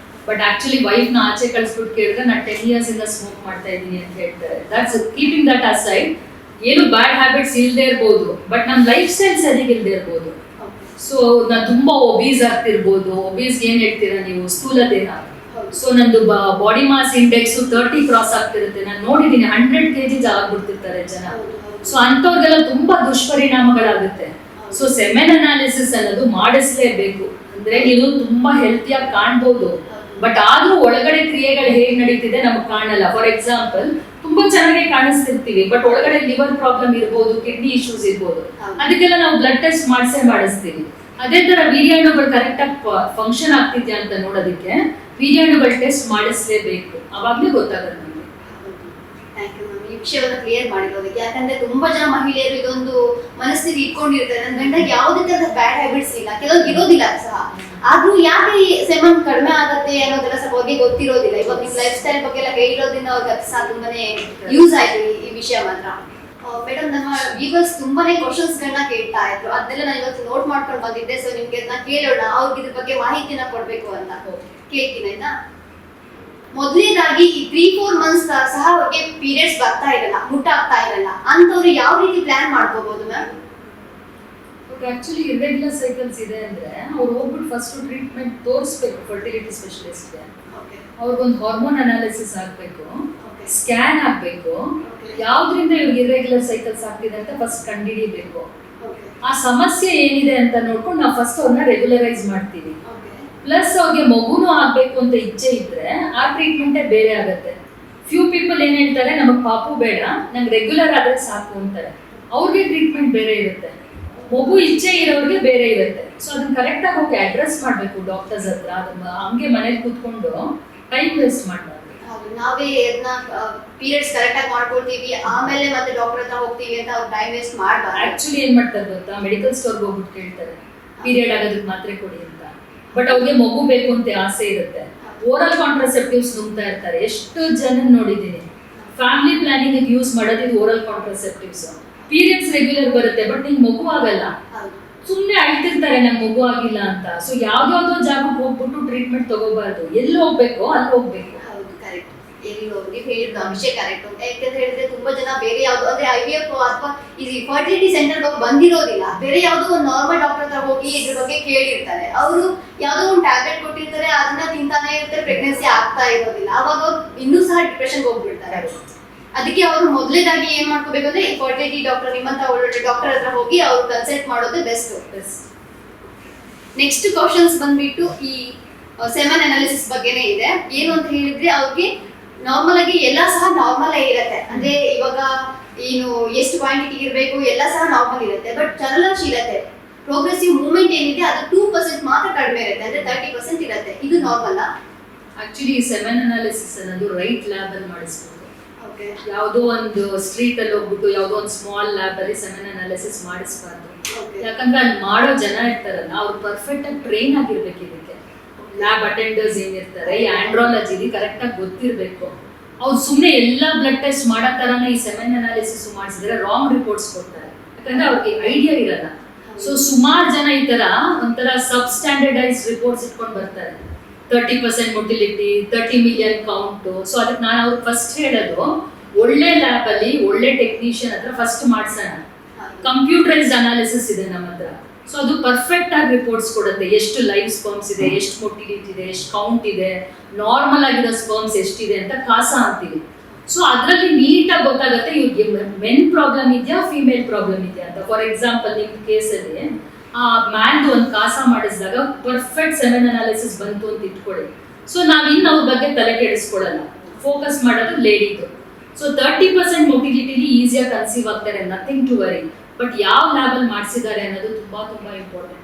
ಬಟ್ ಆಕ್ಚುಲಿ ವೈಫ್ ನ ಆಚೆ ಕಳ್ಸ್ಬಿಟ್ಟು ಕೇಳಿದ್ರೆ ನಾನು 10 years ಇಂದ ಸ್ಮೋಕ್ ಮಾಡ್ತಾ ಇದ್ದೀನಿ ಅಂತ ಹೇಳ್ತಾರೆ. That's keeping that aside. ಏನು ಬ್ಯಾಡ್ ಹ್ಯಾಬಿಟ್ಸ್ ಇಲ್ಲದೆ ಇರ್ಬೋದು, ಬಟ್ ನಮ್ಮ ಲೈಫ್ ಸ್ಟೈಲ್ ಸರಿಗಿಲ್ದೇ ಇರ್ಬೋದು. ಸೊ ನಾನು ತುಂಬಾ ಒಬೀಸ್ ಆಗ್ತಿರ್ಬೋದು. ಒಬೀಸ್ ಏನ್ ಹೇಳ್ತೀರಾ ನೀವು? ಸ್ಥೂಲದೇಹ. ಸೊ ನಂದು ಬಾಡಿ ಮಾಸ್ ಇಂಡೆಕ್ಸ್ 30 ಕ್ರಾಸ್ ಆಗ್ತಿರುತ್ತೆ. ನಾನು ನೋಡಿದ್ದೀನಿ 100 kg ಆಗ್ಬಿಡ್ತಿರ್ತಾರೆ ಜನ. ಸೊ ಅಂತವ್ರಿಗೆಲ್ಲ ತುಂಬಾ ದುಷ್ಪರಿಣಾಮಗಳಾಗುತ್ತೆ. ಸೊ ಸೆಮೆನ್ ಅನಾಲಿಸಿಸ್ ಅನ್ನೋದು ಮಾಡಿಸ್ಲೇಬೇಕು. ಅಂದ್ರೆ ನೀವು ತುಂಬಾ ಹೆಲ್ತಿಯಾಗಿ ಕಾಣ್ಬೋದು, ಬಟ್ ಆದ್ರೂ ಒಳಗಡೆ ಕ್ರಿಯೆಗಳು ಹೇಗ್ ನಡೀತಿದೆ ನಮಗ್ ಕಾಣಲ್ಲ. ಫಾರ್ ಎಕ್ಸಾಂಪಲ್ ತುಂಬಾ ಚೆನ್ನಾಗಿ ಕಾಣಿಸ್ತಿರ್ತೀವಿ, ಬಟ್ ಒಳಗಡೆ ಲಿವರ್ ಪ್ರಾಬ್ಲಮ್ ಇರ್ಬೋದು, ಕಿಡ್ನಿ ಇಶ್ಯೂಸ್ ಇರ್ಬೋದು. ಅದಕ್ಕೆಲ್ಲ ನಾವು ಬ್ಲಡ್ ಟೆಸ್ಟ್ ಮಾಡಿಸ್ತೀವಿ. ಅದೇ ತರ ವೀರ್ಯಾಣುಗಳು ಕರೆಕ್ಟ್ ಆಗಿ ಫಂಕ್ಷನ್ ಆಗ್ತಿದ್ಯಾ ಅಂತ ನೋಡೋದಕ್ಕೆ ವೀರ್ಯಾಣುಗಳ ಟೆಸ್ಟ್ ಮಾಡಿಸ್ಲೇಬೇಕು. ಅವಾಗ್ಲೇ ಗೊತ್ತಾಗುತ್ತೆ ನಮಗೆ. ಥ್ಯಾಂಕ್ ಯು ಮ್ಯಾಮ್, ಈ ವಿಷಯವನ್ನು ಕ್ಲಿಯರ್ ಮಾಡಿರೋದಕ್ಕೆ. ಯಾಕಂದ್ರೆ ತುಂಬಾ ಜನ ಮಹಿಳೆಯರು ಇದೊಂದು ಮನಸ್ಥಿತಿ ಇಟ್ಕೊಂಡಿರ್ತಾರೆ, ನನ್ನ ಗಂಡ ಯಾವುದೇ ತರದ ಬ್ಯಾಡ್ ಹ್ಯಾಬಿಟ್ಸ್ ಇಲ್ಲ, ಕೆಲವ್ರಿಗೆ ಇರೋದಿಲ್ಲ ಸಹ. ಆದ್ರೂ ಯಾಕೆ ಈ ಸೆಮನ್ ಕಡಿಮೆ ಆಗುತ್ತೆ ಅನ್ನೋದೆಲ್ಲ ಸ್ವಲ್ಪ ಬಗ್ಗೆ ಗೊತ್ತಿರೋದಿಲ್ಲ. ಇವಾಗ ನಿಮ್ ಲೈಫ್ ಸ್ಟೈಲ್ ಬಗ್ಗೆ ಎಲ್ಲ ಹೇಳಿರೋದ್ರಿಂದ ಅವ್ರಿಗೆ ಅದು ಸಹ ತುಂಬಾನೇ ಯೂಸ್ ಆಯ್ತು ಈ ವಿಷಯ ಮಾತ್ರ. ಮೇಡಮ್, ನಮ್ಮ ವ್ಯೂವರ್ಸ್ ತುಂಬಾನೇ ಕ್ವಶನ್ಸ್ ಗಳನ್ನ ಕೇಳ್ತಾ ಇದ್ರು, ಅದನ್ನೆಲ್ಲ ನಾನು ಇವತ್ತು ನೋಟ್ ಮಾಡ್ಕೊಂಡು ಬಂದಿದ್ದೆ. ಸೊ ನಿಮ್ಗೆ ಅದನ್ನ ಕೇಳೋಣ, ಅವ್ರಿಗೆ ಇದ್ರ ಬಗ್ಗೆ ಮಾಹಿತಿನ ಕೊಡ್ಬೇಕು ಅಂತ ಕೇಳ್ತೀನಿ ಆಯ್ತಾ? ಮೊದಲನೇದಾಗಿ ಈ 3-4 months ಸಹ ಅವ್ರಿಗೆ ಪೀರಿಯಡ್ಸ್ ಬರ್ತಾ ಇರಲ್ಲ, ಮುಟ್ಟಾಗ್ತಾ ಇರಲ್ಲ, ಅಂತವ್ರು ಯಾವ ರೀತಿ ಪ್ಲಾನ್ ಮಾಡ್ಕೋಬಹುದು ಮ್ಯಾಮ್? ಆಕ್ಚುಲಿ ಇರ್ರೆಗ್ಯುಲರ್ ಸೈಕಲ್ಸ್ ಇದೆ ಅಂದ್ರೆ ಅವ್ರು ಹೋಗ್ಬಿಟ್ಟು ಫಸ್ಟ್ ಟ್ರೀಟ್ಮೆಂಟ್ ತೋರಿಸ್ಬೇಕು ಫರ್ಟಿಲಿಟಿ ಸ್ಪೆಷಲಿಸ್ಟ್ಗೆ. ಅವ್ರಿಗೊಂದು ಹಾರ್ಮೋನ್ ಅನಾಲಿಸಿಸ್ ಆಗ್ಬೇಕು, ಸ್ಕ್ಯಾನ್ ಆಗ್ಬೇಕು, ಯಾವ್ದ್ರಿಂದ ಇವ್ರಿಗೆ ಇರ್ರೆಗ್ಯುಲರ್ ಸೈಕಲ್ಸ್ ಆಗ್ತಿದೆ ಅಂತ ಫಸ್ಟ್ ಕಂಡುಹಿಡಿಬೇಕು. ಆ ಸಮಸ್ಯೆ ಏನಿದೆ ಅಂತ ನೋಡ್ಕೊಂಡು ನಾವು ಫಸ್ಟ್ ಅವ್ರನ್ನ ರೆಗ್ಯುಲರೈಸ್ ಮಾಡ್ತೀವಿ. ಪ್ಲಸ್ ಅವ್ರಿಗೆ ಮಗುನು ಆಗ್ಬೇಕು ಅಂತ ಇಚ್ಛೆ ಇದ್ರೆ ಆ ಟ್ರೀಟ್ಮೆಂಟೇ ಬೇರೆ ಆಗುತ್ತೆ. ಫ್ಯೂ ಪೀಪಲ್ ಏನ್ ಹೇಳ್ತಾರೆ, ನಮಗ್ ಪಾಪು ಬೇಡ, ನಂಗೆ ರೆಗ್ಯುಲರ್ ಆದ್ರೆ ಸಾಕು ಅಂತಾರೆ. ಅವ್ರಿಗೆ ಟ್ರೀಟ್ಮೆಂಟ್ ಬೇರೆ ಇರುತ್ತೆ, ಮಗು ಇಚ್ಛೆ ಇರೋರಿಗೆ ಬೇರೆ ಇರುತ್ತೆ. ಸೊ ಅದನ್ನ ಕರೆಕ್ಟ್ ಆಗಿ ಹೋಗಿ ಅಡ್ರೆಸ್ ಮಾಡ್ಬೇಕು ಡಾಕ್ಟರ್ಸ್ ಹತ್ರ. ಅದನ್ನ ಹಂಗೆ ಮನೇಲಿ ಕೂತ್ಕೊಂಡು ಟೈಮ್ ವೇಸ್ಟ್ ಮಾಡ್ಬಾರ್ದು. ನಾವೇ ಅದನ್ನ ಪೀರಿಯಡ್ಸ್ ಕರೆಕ್ಟ್ ಆಗಿ ಮಾಡ್ಕೊಳ್ತೀವಿ, ಆಮೇಲೆ ಮತ್ತೆ ಡಾಕ್ಟರ್ ಹತ್ರ ಹೋಗ್ತೀವಿ ಅಂತ ಅವ್ರು ಟೈಮ್ ವೇಸ್ಟ್ ಮಾಡಬಾರ್ದು. ಆಕ್ಚುಲಿ ಏನ್ ಮಾಡ್ತಾರೆ ಗೊತ್ತಾ, ಮೆಡಿಕಲ್ ಸ್ಟೋರ್ಗೆ ಹೋಗ್ಬಿಟ್ಟು ಕೇಳ್ತಾರೆ ಪೀರಿಯಡ್ ಆಗೋದಕ್ಕೆ ಮಾತ್ರೆ ಕೊಡಿ ಅಂತ. ಬಟ್ ಅವ್ರಿಗೆ ಮಗು ಬೇಕು ಅಂತ ಆಸೆ ಇರುತ್ತೆ. ಓರಲ್ ಕಾಂಟ್ರಾಸೆಪ್ಟಿವ್ಸ್ ನುಂಗ್ತಾ ಇರ್ತಾರೆ. ಎಷ್ಟು ಜನ ನೋಡಿದ್ದೀನಿ ಫ್ಯಾಮಿಲಿ ಪ್ಲಾನಿಂಗ್ ಯೂಸ್ ಮಾಡೋದು ಇದು ಓರಲ್ ಕಾಂಟ್ರಾಸೆಪ್ಟಿವ್ಸ್. ಪೀರಿಯಡ್ಸ್ ರೆಗ್ಯುಲರ್ ಬರುತ್ತೆ, ಬಟ್ ನಿಂಗೆ ಮಗು ಆಗಲ್ಲ. ಸುಮ್ಮನೆ ಅಳ್ತಿರ್ತಾರೆ ನಂಗೆ ಮಗು ಆಗಿಲ್ಲ ಅಂತ. ಸೊ ಯಾವ್ದಾವ್ದೋ ಜಾಗಕ್ಕೆ ಹೋಗ್ಬಿಟ್ಟು ಟ್ರೀಟ್ಮೆಂಟ್ ತಗೋಬಾರ್ದು. ಎಲ್ಲಿ ಹೋಗ್ಬೇಕೋ ಅಲ್ಲಿ ಹೋಗ್ಬೇಕು. ಹೌದು, ಕರೆಕ್ಟ್. ಎಲ್ಲಿ ಹೋಗಿ ಹೇಳಿದ ವಿಷಯ ಕರೆಕ್ಟ್ ಅಂತ. ಯಾಕಂದ್ರೆ ಹೇಳಿದ್ರೆ ತುಂಬಾ ಜನ ಬೇರೆ ಯಾವ್ದು ಅಂದ್ರೆ IVF ಅಥವಾ ಈ ಫರ್ಟಿಲಿಟಿ ಸೆಂಟರ್ ಹೋಗಿ ಬಂದಿರೋದಿಲ್ಲ, ಬೇರೆ ಯಾವ್ದೋ ಒಂದು ನಾರ್ಮಲ್ ಡಾಕ್ಟರ್ ಹತ್ರ ಹೋಗಿ ಇದ್ರ ಬಗ್ಗೆ ಕೇಳಿರ್ತಾರೆ. ಅವರು ಯಾವ್ದೋ ಒಂದು ಟ್ಯಾಬ್ಲೆಟ್ ಕೊಟ್ಟಿರ್ತಾರೆ, ಅದನ್ನ ತಿಂತಾನೆ ಇರ್ತಾರೆ, ಪ್ರೆಗ್ನೆನ್ಸಿ ಆಗ್ತಾ ಇರೋದಿಲ್ಲ. ಅವಾಗ ಅವ್ರು ಇನ್ನೂ ಸಹ ಡಿಪ್ರೆಷನ್ ಹೋಗ್ಬಿಡ್ತಾರೆ. ಅದಕ್ಕೆ ಅವರು ಮೊದಲೇದಾಗಿ ಏನ್ ಮಾಡ್ಕೋಬೇಕು ಅಂದ್ರೆ ಈ ಫರ್ಟಿಲಿಟಿ ಡಾಕ್ಟರ್, ನಿಮ್ಮಂತ ಒಳ್ಳೆ ಡಾಕ್ಟರ್ ಹತ್ರ ಹೋಗಿ ಅವ್ರು ಕನ್ಸಲ್ಟ್ ಮಾಡೋದು ಬೆಸ್ಟ್. ನೆಕ್ಸ್ಟ್ ಕ್ವಶನ್ಸ್ ಬಂದ್ಬಿಟ್ಟು ಈ ಸೆಮನ್ ಅನಾಲಿಸಿಸ್ ಬಗ್ಗೆನೇ ಇದೆ. ಏನು ಅಂತ ಹೇಳಿದ್ರೆ ಅವ್ರಿಗೆ ನಾರ್ಮಲ್ ಆಗಿ ಎಲ್ಲ ಸಹ ನಾರ್ಮಲ್ ಇರುತ್ತೆ. ಅಂದ್ರೆ ಇವಾಗ ಏನು ಎಷ್ಟು ಕ್ವಾಂಟಿಟಿ ಇರಬೇಕು ಎಲ್ಲ ಸಹ ನಾರ್ಮಲ್ ಇರುತ್ತೆ, ಬಟ್ ಚಲನಶೀಲತೆ ಪ್ರೋಗ್ರೆಸಿವ್ ಮೂವ್ಮೆಂಟ್ ಏನಿದೆ ಅದು 2% ಮಾತ್ರ ಕಡಿಮೆ ಇರುತ್ತೆ, ಅಂದ್ರೆ 30% ಇರುತ್ತೆ. ಇದು ನಾರ್ಮಲ್. ಆಕ್ಚುಲಿ ಸೆಮನ್ ಅನಾಲಿಸಿಸ್ ಅನ್ನೋದು ರೈಟ್ ಲ್ಯಾಬ್ ಅಲ್ಲಿ ಮಾಡಿಸ್ಬೋದು. ಯಾವುದೋ ಒಂದು ಸ್ಟ್ರೀಟ್ ಅಲ್ಲಿ ಹೋಗ್ಬಿಟ್ಟು ಯಾವುದೋ ಒಂದು ಸ್ಮಾಲ್ ಲ್ಯಾಬ್ ಅಲ್ಲಿ ಸೆಮನ್ ಅನಾಲಿಸಿಸ್ ಮಾಡಿಸ್ಬಾರ್ದು. ಯಾಕಂದ್ರೆ ಅಲ್ಲಿ ಮಾಡೋ ಜನ ಇರ್ತಾರಲ್ಲ, ಅವ್ರು ಪರ್ಫೆಕ್ಟ್ ಆಗಿ ಟ್ರೈನ್ ಆಗಿರ್ಬೇಕು. ಇದಕ್ಕೆ ಲ್ಯಾಬ್ ಅಟೆಂಡರ್ಸ್ ಏನಿರ್ತಾರೆ, ಈ ಆಂಡ್ರಾಲಜಿ ಕರೆಕ್ಟ್ ಆಗಿ ಗೊತ್ತಿರ್ಬೇಕು. ಅವ್ರು ಸುಮ್ಮನೆ ಎಲ್ಲ ಬ್ಲಡ್ ಟೆಸ್ಟ್ ಮಾಡೋ ತರಾನೇ ಈ ಸೆಮನ್ ಅನಾಲಿಸಿಸ್ ಮಾಡಿಸಿದ್ರೆ ರಾಂಗ್ ರಿಪೋರ್ಟ್ಸ್ ಕೊಡ್ತಾರೆ. ಯಾಕಂದ್ರೆ ಅವ್ರಿಗೆ ಐಡಿಯಾ ಇರಲ್ಲ. ಸೊ ಸುಮಾರು ಜನ ಈ ತರ ಒಂಥರ ಸಬ್ ಸ್ಟ್ಯಾಂಡರ್ಡೈಸ್ ರಿಪೋರ್ಟ್ಸ್ ಇಟ್ಕೊಂಡು ಬರ್ತಾರೆ. 30% ಮೊಟಿಲಿಟಿ, 30 million ಕೌಂಟ್. ಸೊ ಅದಕ್ಕೆ ನಾನು ಅವ್ರಿಗೆ ಫಸ್ಟ್ ಹೇಳೋದು, ಒಳ್ಳೆ ಲ್ಯಾಬ್ ಅಲ್ಲಿ ಒಳ್ಳೆ ಟೆಕ್ನಿಷಿಯನ್ ಹತ್ರ ಫಸ್ಟ್ ಮಾಡ್ಸೋಣ. ಕಂಪ್ಯೂಟರೈಸ್ಡ್ ಅನಾಲಿಸಿಸ್ ಇದೆ ನಮ್ಮ ಹತ್ರ. ಸೊ ಅದು ಪರ್ಫೆಕ್ಟ್ ಆಗಿ ರಿಪೋರ್ಟ್ಸ್ ಕೊಡುತ್ತೆ. ಎಷ್ಟು ಲೈವ್ ಸ್ಪರ್ಮ್ಸ್ ಇದೆ, ಎಷ್ಟು ಮೊಟಿಲಿಟಿ ಇದೆ, ಎಷ್ಟು ಕೌಂಟ್ ಇದೆ, ನಾರ್ಮಲ್ ಆಗಿರೋ ಸ್ಪರ್ಮ್ಸ್ ಎಷ್ಟಿದೆ ಅಂತ ಕಾಸಾ ಅಂತೀವಿ. ಸೊ ಅದರಲ್ಲಿ ನೀಟಾಗಿ ಗೊತ್ತಾಗುತ್ತೆ ಇವ್ರಿಗೆ ಮೆನ್ ಪ್ರಾಬ್ಲಮ್ ಇದೆಯಾ, ಫಿಮೇಲ್ ಪ್ರಾಬ್ಲಮ್ ಇದೆಯಾ ಅಂತ. ಫಾರ್ ಎಕ್ಸಾಂಪಲ್ ನಿಮ್ಮ ಕೇಸಲ್ಲಿ ಆ ಮ್ಯಾನ್ದು ಒಂದು ಕಾಸಾ ಮಾಡಿಸಿದಾಗ ಪರ್ಫೆಕ್ಟ್ ಸೆಮನ್ ಅನಾಲಿಸಿಸ್ ಬಂತು ಅಂತ ಇಟ್ಕೊಳ್ಳಿ. ಸೊ ನಾವಿನ್ನು ಅವ್ರ ಬಗ್ಗೆ ತಲೆ ಕೆಡಿಸ್ಕೊಳ್ಳಲ್ಲ, ಫೋಕಸ್ ಮಾಡೋದು ಲೇಡಿದು. ಸೊ 30% ಮೊಟಿಲಿಟಿಲಿ ಈಸಿಯಾಗಿ ಕನ್ಸೀವ್ ಆಗ್ತಾರೆ, ನಥಿಂಗ್ ಟು ವರಿ. ಬಟ್ ಯಾವ ಲ್ಯಾಬಲ್ಲಿ ಮಾಡಿಸಿದ್ದಾರೆ ಅನ್ನೋದು ತುಂಬಾ ತುಂಬಾ ಇಂಪಾರ್ಟೆಂಟ್.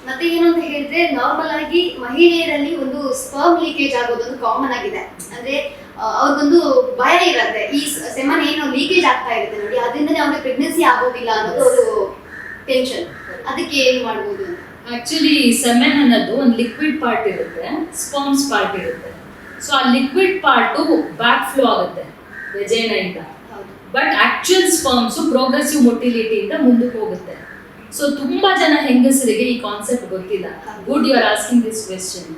ಮತ್ತೆ ಏನು ಅಂತ ಹೇಳಿದ್ರೆ, ನಾರ್ಮಲ್ ಆಗಿ ಮಹಿಳೆಯರಲ್ಲಿ ಒಂದು ಸ್ಪರ್ಮ್ ಲೀಕೇಜ್ ಆಗೋದೊಂದು ಕಾಮನ್ ಆಗಿದೆ. ಅಂದ್ರೆ ಅವ್ರಿಗೊಂದು ಭಯ ಇರುತ್ತೆ, ಈ ಸೆಮನ್ ಏನು ಲೀಕೇಜ್ ಆಗ್ತಾ ಇರುತ್ತೆ ನೋಡಿ, ಅದರಿಂದನೇ ಅವ್ರಿಗೆ ಪ್ರೆಗ್ನೆನ್ಸಿ ಆಗೋದಿಲ್ಲ ಅನ್ನೋದು ಒಂದು ಟೆನ್ಷನ್. ಅದಕ್ಕೆ ಏನು ಮಾಡ್ಬೋದು? ಆಕ್ಚುಲಿ ಸೆಮೆನ್ ಅನ್ನೋದು ಒಂದು ಲಿಕ್ವಿಡ್ ಪಾರ್ಟ್ ಇರುತ್ತೆ, ಸ್ಪರ್ಮ್ಸ್ ಪಾರ್ಟ್ ಇರುತ್ತೆ. ಸೊ ಆ ಲಿಕ್ವಿಡ್ ಪಾರ್ಟು ಬ್ಯಾಕ್ ಫ್ಲೋ ಆಗುತ್ತೆ ವೆಜೈನಿಂದ. But actual sperms progressive motility ಇಂದ ಮುಂದಕ್ಕೆ ಹೋಗುತ್ತೆ. ಸೊ ತುಂಬಾ ಜನ ಹೆಂಗಸರಿಗೆ ಈ ಕಾನ್ಸೆಪ್ಟ್ ಗೊತ್ತಿಲ್ಲ. Good you are asking this question.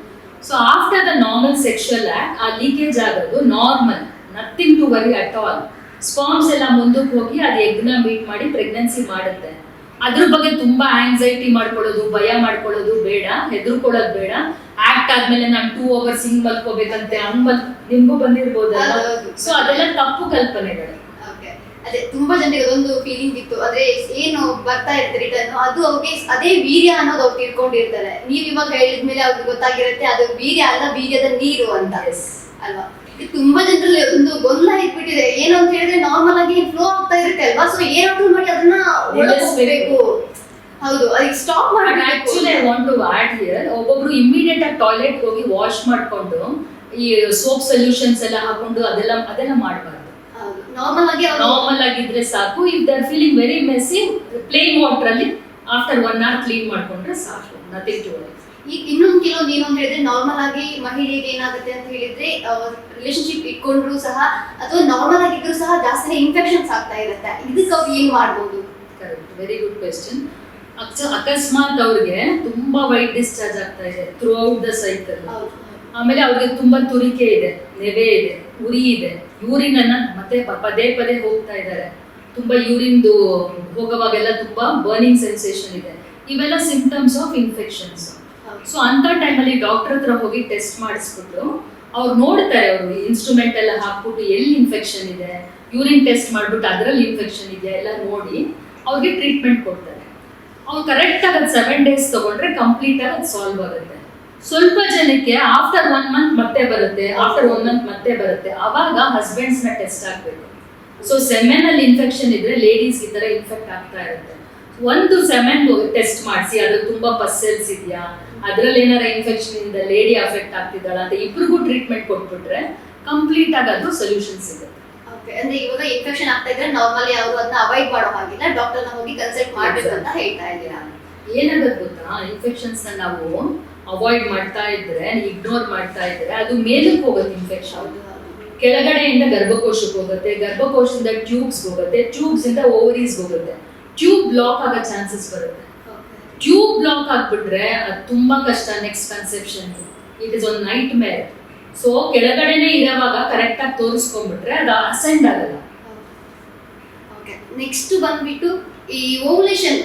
So after the normal sexual act ಆ ಲೀಕೇಜ್ ಆಗೋದು normal, nothing to worry at all. Sperms ಎಲ್ಲ ಮುಂದಕ್ಕೆ ಹೋಗಿ ಅದು ಎಗ್ನ ಮೀಟ್ ಮಾಡಿ ಪ್ರೆಗ್ನೆನ್ಸಿ ಮಾಡುತ್ತೆ. ಅದ್ರ ಬಗ್ಗೆ ತುಂಬಾ ಆಂಗ್ಸೈಟಿ ಮಾಡ್ಕೊಳ್ಳೋದು, ಭಯ ಮಾಡ್ಕೊಳ್ಳೋದು ಬೇಡ, ಹೆದರ್ಕೊಳ್ಳೋದು ಬೇಡ. ಆಕ್ಟ್ ಆದ್ಮೇಲೆ ನಾನು 2 hours ಹಿಂಗ್ ಮಲ್ಕೋಬೇಕಂತೆ, ಹಂಗ್ ನಿಮ್ಗೂ ಬಂದಿರ್ಬೋದಲ್ಲ. ಸೊ ಅದೆಲ್ಲ ತಪ್ಪು ಕಲ್ಪನೆಗಳು. ಅದೇ ತುಂಬಾ ಜನರಿಗೆ ಅದೊಂದು ಫೀಲಿಂಗ್ ಇತ್ತು, ಆದ್ರೆ ಏನು ಬರ್ತಾ ಇರುತ್ತೆ ರಿಟರ್ನ್, ಅದು ಅವ್ರಿಗೆ ಅದೇ ವೀರ್ಯ ಅನ್ನೋದು ಅವ್ರು ತಿಳ್ಕೊಂಡಿರ್ತಾರೆ. ನೀವ್ ಇವಾಗ ಹೇಳಿದ್ಮೇಲೆ ಅವ್ರಿಗೆ ಗೊತ್ತಾಗಿರುತ್ತೆ ಅದು ವೀರ್ಯ ಅಲ್ಲ, ವೀರ್ಯದ ನೀರು ಅಂತ ಅಲ್ವಾ. ತುಂಬಾ ಜನರಲ್ಲಿ ಒಂದು ಗೊಂದಲ ಇಟ್ಬಿಟ್ಟಿದೆ. ಏನು ಅಂತ ಹೇಳಿದ್ರೆ ನಾರ್ಮಲ್ ಆಗಿ ಫ್ಲೋ ಆಗ್ತಾ ಇರುತ್ತೆ ಅಲ್ವಾ, ಸೊ ಏನಾದ್ರು ಮಾಡಿ ಅದನ್ನ ಒಳಗೋಗ್ಬೇಕು. ಹೌದು, ಅದಕ್ಕೆ ಸ್ಟಾಪ್ ಮಾಡಿ. Actually I want to add here, ಒಬ್ಬೊಬ್ರು ಇಮಿಡಿಯೇಟ್ ಆಗಿ ಟಾಯ್ಲೆಟ್ ಹೋಗಿ ವಾಶ್ ಮಾಡ್ಕೊಂಡು ಈ ಸೋಪ್ ಸೊಲ್ಯೂಷನ್ಸ್ ಎಲ್ಲ ಹಾಕೊಂಡು ಅದೆಲ್ಲ ಮಾಡಬಾರ್ದು. ನಾರ್ಮಲ್ ಆಗಿದ್ರೆ ಸಾಕು. If they are feeling very messy, plain water ಅಲ್ಲಿ ಆಫ್ಟರ್ 1 hour ಕ್ಲೀನ್ ಮಾಡ್ಕೊಂಡ್ರೆ ಸಾಕು, ನಥಿಂಗ್ ಟು ವರಿ. ಈಗ ಇನ್ನೊಂದು ಕೆಲವೊಂದು ಏನು ಅಂತ ಹೇಳಿದ್ರೆ ನಾರ್ಮಲ್ ಆಗಿ ಮಹಿಳೆಗೆ ಏನಾಗುತ್ತೆ ಅಂತ ಹೇಳಿದ್ರೆ ರಿಲೇಶನ್ಶಿಪ್ ಇಟ್ಕೊಂಡ್ರು ಸಹ ಅಥವಾ ನಾರ್ಮಲ್ ಆಗಿದ್ರು ಸಹ ಜಾಸ್ತಿ ಇನ್ಫೆಕ್ಷನ್ಸ್ ಆಗ್ತಾ ಇರುತ್ತೆ. ಇದಕ್ಕೆ ಅವ್ರು ಏನ್ ಮಾಡ್ಬೋದು? Correct, very good question. ಅಕಸ್ಮಾತ್ ಅವ್ರಿಗೆ ತುಂಬಾ ವೈಟ್ ಡಿಸ್ಚಾರ್ಜ್ ಆಗ್ತಾ ಇದೆ ಥ್ರೂ ಔಟ್ ದ ಸೈಕಲ್, ಆಮೇಲೆ ಅವ್ರಿಗೆ ತುಂಬಾ ತುರಿಕೆ ಇದೆ, ನೆವೆ ಇದೆ, ಉರಿ ಇದೆ, ಯೂರಿನ್ ಅನ್ನ ಮತ್ತೆ ಪದೇ ಪದೇ ಹೋಗ್ತಾ ಇದ್ದಾರೆ, ತುಂಬಾ ಯೂರಿನ್ದು ಹೋಗುವಾಗೆಲ್ಲ ತುಂಬಾ ಬರ್ನಿಂಗ್ ಸೆನ್ಸೇಷನ್ ಇದೆ, ಇವೆಲ್ಲ ಸಿಂಪ್ಟಮ್ಸ್ ಆಫ್ ಇನ್ಫೆಕ್ಷನ್ಸ್. ಸೊ ಅಂತ ಟೈಮಲ್ಲಿ ಡಾಕ್ಟರ್ ಹತ್ರ ಹೋಗಿ ಟೆಸ್ಟ್ ಮಾಡಿಸ್ಬಿಟ್ಟು ಅವ್ರು ನೋಡ್ತಾರೆ, ಅವರು ಇನ್ಸ್ಟ್ರೂಮೆಂಟ್ ಎಲ್ಲ ಹಾಕ್ಬಿಟ್ಟು ಎಲ್ಲಿ ಇನ್ಫೆಕ್ಷನ್ ಇದೆ, ಯೂರಿನ್ ಟೆಸ್ಟ್ ಮಾಡ್ಬಿಟ್ಟು ಅದರಲ್ಲಿ ಇನ್ಫೆಕ್ಷನ್ ಇದೆಯಾ ಎಲ್ಲ ನೋಡಿ ಅವ್ರಿಗೆ ಟ್ರೀಟ್ಮೆಂಟ್ ಕೊಡ್ತಾರೆ. ಅವ್ರು ಕರೆಕ್ಟ್ ಆಗಿ ಅದು 7 days ತಗೊಂಡ್ರೆ ಕಂಪ್ಲೀಟ್ ಆಗಿ ಅದು ಸಾಲ್ವ್ ಆಗುತ್ತೆ. ಸ್ವಲ್ಪ ಜನಕ್ಕೆ ಆಫ್ಟರ್ 1 month ಮತ್ತೆ ಬರುತ್ತೆ, ಆಫ್ಟರ್ 1 month ಮತ್ತೆ ಬರುತ್ತೆ. ಅವಾಗ ಹಸ್ಬೆಂಡ್ಸ್ ನ ಟೆಸ್ಟ್ ಆಗ್ಬೇಕು. ಸೊ ಸೆಮೆನ್ ಅಲ್ಲಿ ಇನ್ಫೆಕ್ಷನ್ ಇದ್ರೆ ಲೇಡೀಸ್ ಈ ತರ ಇನ್ಫೆಕ್ಟ್ ಆಗ್ತಾ ಇರುತ್ತೆ. ಒಂದು ಸೆಮೆನ್ ಟೆಸ್ಟ್ ಮಾಡಿಸಿ ಅದು ತುಂಬಾ ಪಸ್ಸೆಲ್ಸ್ ಇದೆಯಾ, ಅದ್ರಲ್ಲಿ ಏನಾರ ಇನ್ಫೆಕ್ಷನ್ ಇಂದ ಲೇಡಿ ಅಫೆಕ್ಟ್ ಆಗ್ತಿದ್ದಾಳ ಅಂತ ಇಬ್ರಿಗೂ ಟ್ರೀಟ್ಮೆಂಟ್ ಕೊಟ್ಬಿಟ್ರೆ ಕಂಪ್ಲೀಟ್ ಆಗಿ ಅದು ಸೊಲ್ಯೂಷನ್ ಸಿಗುತ್ತೆ. ಅಂದ್ರೆ ಇವಾಗ ಇನ್ಫೆಕ್ಷನ್ ಆಗ್ತಾ ಇದ್ರೆ ನಾರ್ಮಲಿ ಅವರು ಅದನ್ನ ಅವಾಯ್ಡ್ ಮಾಡೋ ಹಾಗಿಲ್ಲ, ಡಾಕ್ಟರ್ ನ ಹೋಗಿ ಕನ್ಸಲ್ಟ್ ಮಾಡ್ಬೇಕು ಅಂತ ಹೇಳ್ತಾ ಇದ್ದೀರಾ. ಏನಾಗುತ್ತೆ ಗೊತ್ತಾ, ಇನ್ಫೆಕ್ಷನ್ಸ್ ನಾವು ಅವಾಯ್ಡ್ ಮಾಡ್ತಾ ಇದ್ರೆ, ಇಗ್ನೋರ್ ಮಾಡ್ತಾ ಇದ್ರೆ ಅದು ಮೇಲಕ್ಕೆ ಹೋಗುತ್ತೆ ಇನ್ಫೆಕ್ಷನ್. ಕೆಳಗಡೆಯಿಂದ ಗರ್ಭಕೋಶಕ್ಕೆ ಹೋಗುತ್ತೆ, ಗರ್ಭಕೋಶದಿಂದ ಟ್ಯೂಬ್ಸ್ ಹೋಗುತ್ತೆ, ಟ್ಯೂಬ್ಸ್ ಇಂದ ಓವರೀಸ್ ಹೋಗುತ್ತೆ. ಟ್ಯೂಬ್ ಬ್ಲಾಕ್ ಆಗೋ ಚಾನ್ಸಸ್ ಬರುತ್ತೆ. ಟ್ಯೂಬ್ ಬ್ಲಾಕ್ ಆಗ್ಬಿಟ್ರೆ ಅದು ತುಂಬಾ ಕಷ್ಟ. Next conception it is one night ಮೇರ್. ಸೊ ಕೆಳಗಡೆನೆ ಇರೋವಾಗ ಕರೆಕ್ಟ್ ಆಗಿ ತೋರಿಸ್ಕೊಂಡ್ಬಿಟ್ರೆ ಅದು ಅಸೆಂಡ್ ಆಗಲ್ಲ. ನೆಕ್ಸ್ಟ್ ಬಂದ್ಬಿಟ್ಟು ಈ ಓವ್ಯುಲೇಷನ್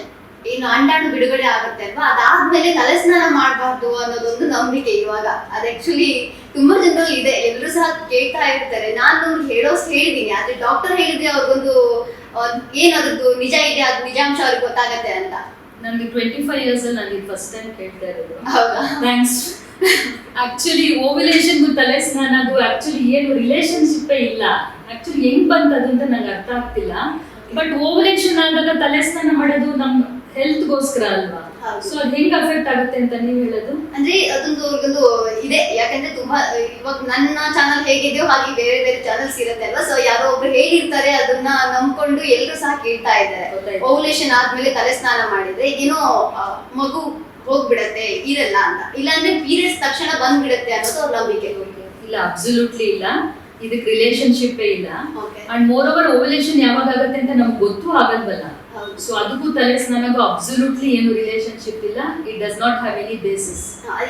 ಏನು ಅಂಡಾಣು ಬಿಡುಗಡೆ ಆಗುತ್ತೆ ಅಲ್ವಾ, ಅದಾದ್ಮೇಲೆ ತಲೆ ಸ್ನಾನ ಮಾಡಬಾರ್ದು ಅನ್ನೋದೊಂದು ನಂಬಿಕೆ ಇವಾಗ. ಅದು ಆಕ್ಚುಲಿ ತುಂಬಾ ಜನರಲ್ಲಿ ಇದೆ, ಎಲ್ಲರೂ ಸಹ ಕೇಳ್ತಾ ಇರ್ತಾರೆ. ನಾನು ಹೇಳೋಷ್ಟು ಹೇಳಿದೀನಿ, ಆದ್ರೆ ಡಾಕ್ಟರ್ ಹೇಳಿದ್ರೆ ಅವ್ರಿಗೊಂದು ಏನಾದ್ರದ್ದು ನಿಜ ಇದೆ, ಅದು ನಿಜಾಂಶ ಅವ್ರಿಗೆ ಗೊತ್ತಾಗತ್ತೆ ಅಂತ. ನನಗೆ 25 years ಅಲ್ಲಿ ನಾನು ಫಸ್ಟ್ ಟೈಮ್ ಕೇಳ್ತಾ ಇರೋದು. ಹೌದಾ? ಥ್ಯಾಂಕ್ಸ್. ಆಕ್ಚುಲಿ ಓವ್ಯುಲೇಷನ್ಗೂ ತಲೆ ಸ್ನಾನಗೂ ಆಕ್ಚುಲಿ ಏನು ರಿಲೇಶನ್ಶಿಪ್ಪೇ ಇಲ್ಲ. ಆಕ್ಚುಲಿ ಹೆಂಗ್ ಬಂತದು ಅಂತ ನಂಗೆ ಅರ್ಥ ಆಗ್ತಿಲ್ಲ. ಬಟ್ ಓವ್ಯುಲೇಷನ್ ಆದಾಗ ತಲೆ ಸ್ನಾನ ಮಾಡೋದು ನಮ್ಮ ಹೆಲ್ತ್ಗೋಸ್ಕರ ಅಲ್ವಾ, ಸೊ ಅದು ಹೆಂಗ್ ಅಫೆಕ್ಟ್ ಆಗುತ್ತೆ ಅಂತ ನೀವು ಹೇಳೋದು? ಅಂದ್ರೆ ಅದೊಂದು ಇದೆ, ಯಾಕಂದ್ರೆ ತುಂಬಾ ಇವಾಗ ನನ್ನ ಚಾನಲ್ ಹೇಗಿದೆಯೋ ಹಾಗೆ ಬೇರೆ ಬೇರೆ ಚಾನಲ್ಸ್ ಇರುತ್ತೆ ಅಲ್ವಾ. ಸೊ ಯಾರೋ ಒಬ್ರು ಹೇಳಿರ್ತಾರೆ, ಅದನ್ನ ನಂಬ್ಕೊಂಡು ಎಲ್ಲರೂ ಸಹ ಕೇಳ್ತಾ ಇದ್ದಾರೆ. ಓವ್ಯುಲೇಷನ್ ಆದ್ಮೇಲೆ ತಲೆ ಸ್ನಾನ ಮಾಡಿದ್ರೆ ಏನೋ ಮಗು ಹೋಗ್ಬಿಡತ್ತೆ, ಇರಲ್ಲ ಅಂತ. ಇಲ್ಲಾಂದ್ರೆ ಪೀರಿಯಡ್ಸ್ ತಕ್ಷಣ ಬಂದ್ಬಿಡತ್ತೆ ಅನ್ನೋದು ಅವ್ರ ನಂಬಿಕೆ. ಇಲ್ಲ, ಅಬ್ಸಲ್ಯೂಟ್ಲಿ ಇಲ್ಲ, ಇದಕ್ಕೆ ರಿಲೇಶನ್ಶಿಪ್ಪೇ ಇಲ್ಲ. ಅಂಡ್ ಮೋರ್ ಓವರ್ ಓವ್ಯುಲೇಷನ್ ಯಾವಾಗ ಆಗುತ್ತೆ ಅಂತ ನಮ್ಗೆ ಗೊತ್ತೂ ಆಗಲ್ವಲ್ಲ. ಸೊ ಅದಕ್ಕೂ ತಲೆ ಸ್ನಾನಗೂ ಅಬ್ಸಲ್ಯೂಟ್ಲಿ ಏನು ರಿಲೇಶನ್ಶಿಪ್ ಇಲ್ಲ. It does not have any basis.